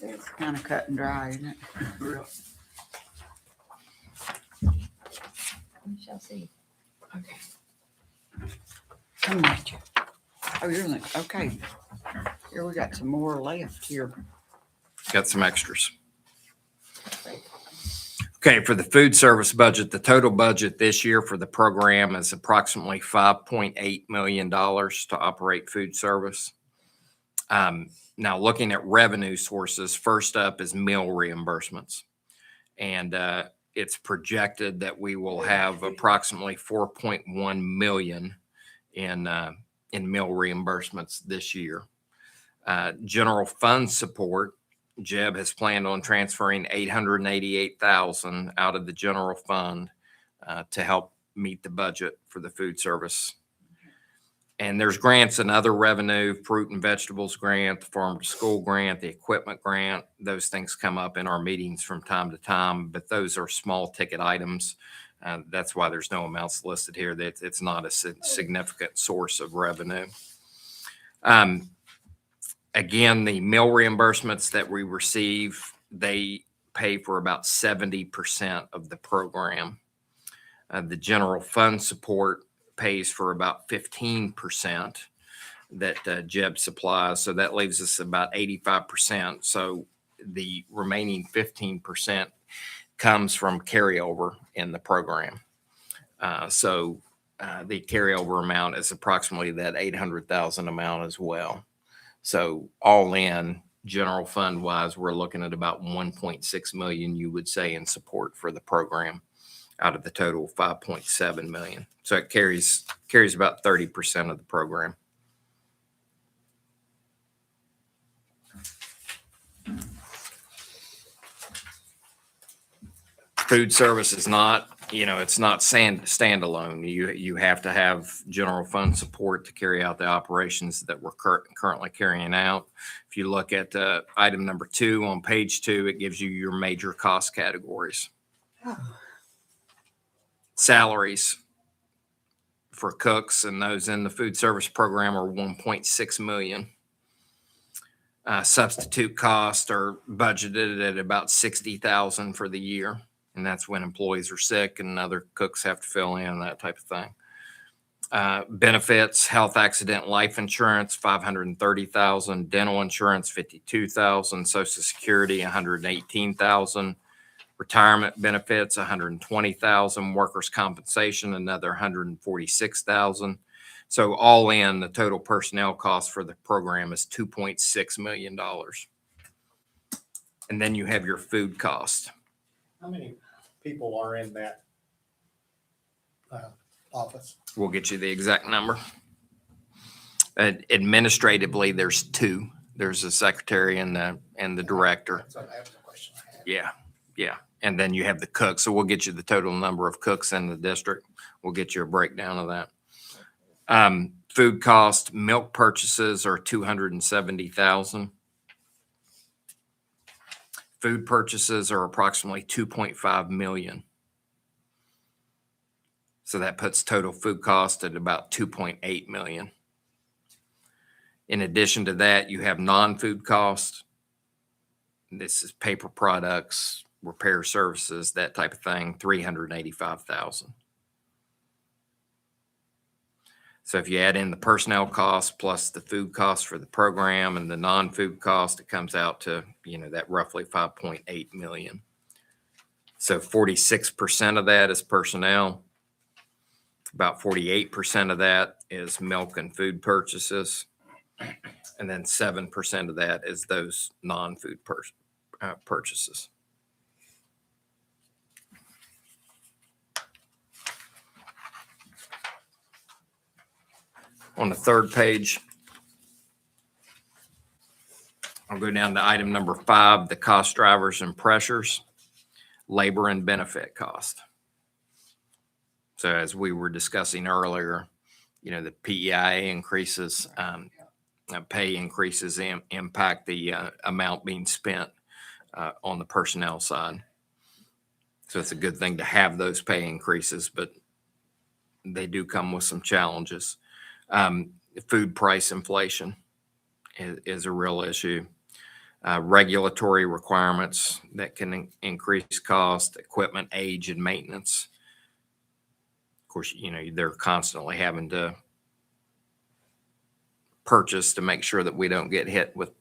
It's kind of cut and dry, isn't it? Real. We shall see. Come at you. Oh, you're like, okay. Here we got some more left here. Got some extras. Okay, for the food service budget, the total budget this year for the program is approximately $5.8 million to operate food service. Now, looking at revenue sources, first up is meal reimbursements. And it's projected that we will have approximately 4.1 million in meal reimbursements this year. General fund support, Jeb has planned on transferring 888,000 out of the general fund to help meet the budget for the food service. And there's grants and other revenue, fruit and vegetables grant, the farm to school grant, the equipment grant. Those things come up in our meetings from time to time, but those are small ticket items. That's why there's no amounts listed here. That it's not a significant source of revenue. Again, the meal reimbursements that we receive, they pay for about 70% of the program. The general fund support pays for about 15% that Jeb supplies. So that leaves us about 85%. So the remaining 15% comes from carryover in the program. So the carryover amount is approximately that 800,000 amount as well. So all in, general fund wise, we're looking at about 1.6 million, you would say, in support for the program out of the total 5.7 million. So it carries about 30% of the program. Food service is not, it's not standalone. You have to have general fund support to carry out the operations that we're currently carrying out. If you look at item number 2 on page 2, it gives you your major cost categories. Salaries for cooks and those in the food service program are 1.6 million. Substitute costs are budgeted at about 60,000 for the year. And that's when employees are sick and other cooks have to fill in, that type of thing. Benefits, health accident, life insurance, 530,000, dental insurance, 52,000, Social Security, 118,000, retirement benefits, 120,000, workers' compensation, another 146,000. So all in, the total personnel cost for the program is $2.6 million. And then you have your food cost. How many people are in that office? We'll get you the exact number. Administratively, there's 2. There's a secretary and the director. That's the question I had. Yeah. And then you have the cooks. So we'll get you the total number of cooks in the district. We'll get you a breakdown of that. Food cost, milk purchases are 270,000. Food purchases are approximately 2.5 million. So that puts total food cost at about 2.8 million. In addition to that, you have non-food costs. This is paper products, repair services, that type of thing, 385,000. So if you add in the personnel costs plus the food costs for the program and the non-food cost, it comes out to, that roughly 5.8 million. So 46% of that is personnel. About 48% of that is milk and food purchases. And then 7% of that is those non-food purchases. On the third page, I'll go down to item number 5, the cost drivers and pressures, labor and benefit cost. So as we were discussing earlier, the PEIA increases, pay increases impact the amount being spent on the personnel side. So it's a good thing to have those pay increases, but they do come with some challenges. Food price inflation is a real issue. Regulatory requirements that can increase cost, equipment age and maintenance. Of course, they're constantly having to purchase to make sure that we don't get hit with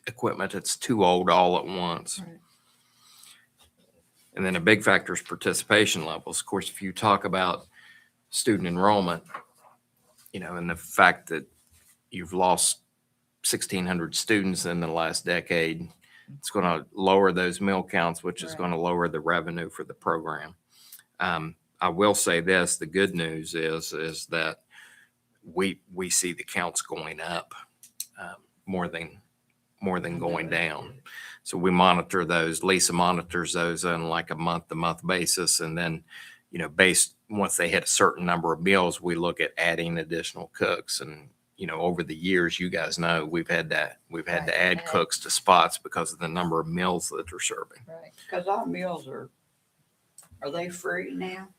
equipment that's too old all at once. Right. And then a big factor is participation levels. Of course, if you talk about student enrollment, and the fact that you've lost 1,600 students in the last decade. It's going to lower those meal counts, which is Right. going to lower the revenue for the program. I will say this, the good news is that we see the counts going up more than going down. So we monitor those. Lisa monitors those on like a month-to-month basis. And then, once they hit a certain number of meals, we look at adding additional cooks. And, over the years, you guys know, we've had to add Right. cooks to spots because of the number of meals that they're serving. Right. Because all meals are they free now?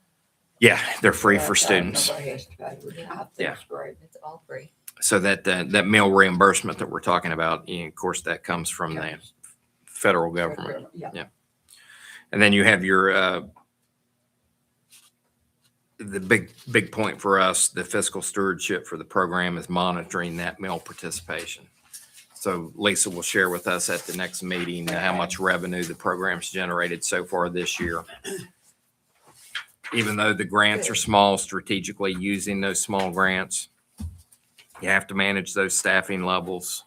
Yeah, they're free Yeah, for so students. Nobody has to pay. I think Yeah. it's great. It's all free. So that meal reimbursement that we're talking about, of course, that comes from the federal government. Yeah. And then you have your, the big point for us, the fiscal stewardship for the program is monitoring that meal participation. So Lisa will share with us at the next meeting how much revenue the program's generated so far this year. Even though the grants are small, strategically using those small grants, you have to manage those staffing levels.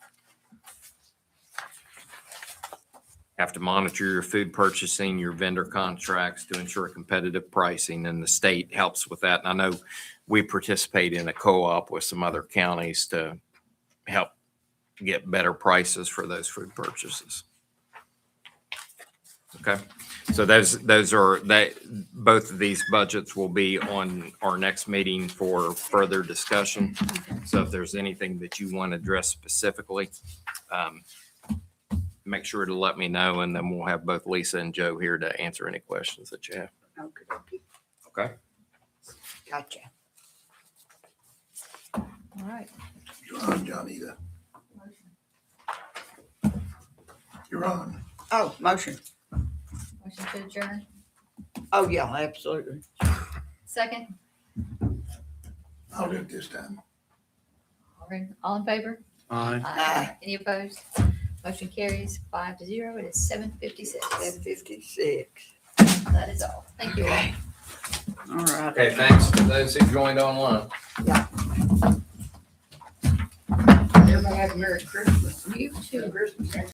Have to monitor your food purchasing, your vendor contracts to ensure competitive pricing, and the state helps with that. And I know we participate in a co-op with some other counties to help get better prices for those food purchases. Okay, so those are both of these budgets will be on our next meeting for further discussion. So if there's anything that you want to address specifically, make sure to let me know, and then we'll have both Lisa and Joe here to answer any questions that you have. Okay. Okay. Gotcha. All right. You're on, Johnita. You're on. Oh, motion. Motion to adjourn. Oh, yeah, absolutely. Second. I'll do it this time. All in favor? Aye. Aye. Any opposed? Motion carries 5-0. It is 7:56. 10:56. That is all. Thank you all. All right. Okay, thanks to those who joined online. Everybody have a Merry Christmas. You too. Christmas.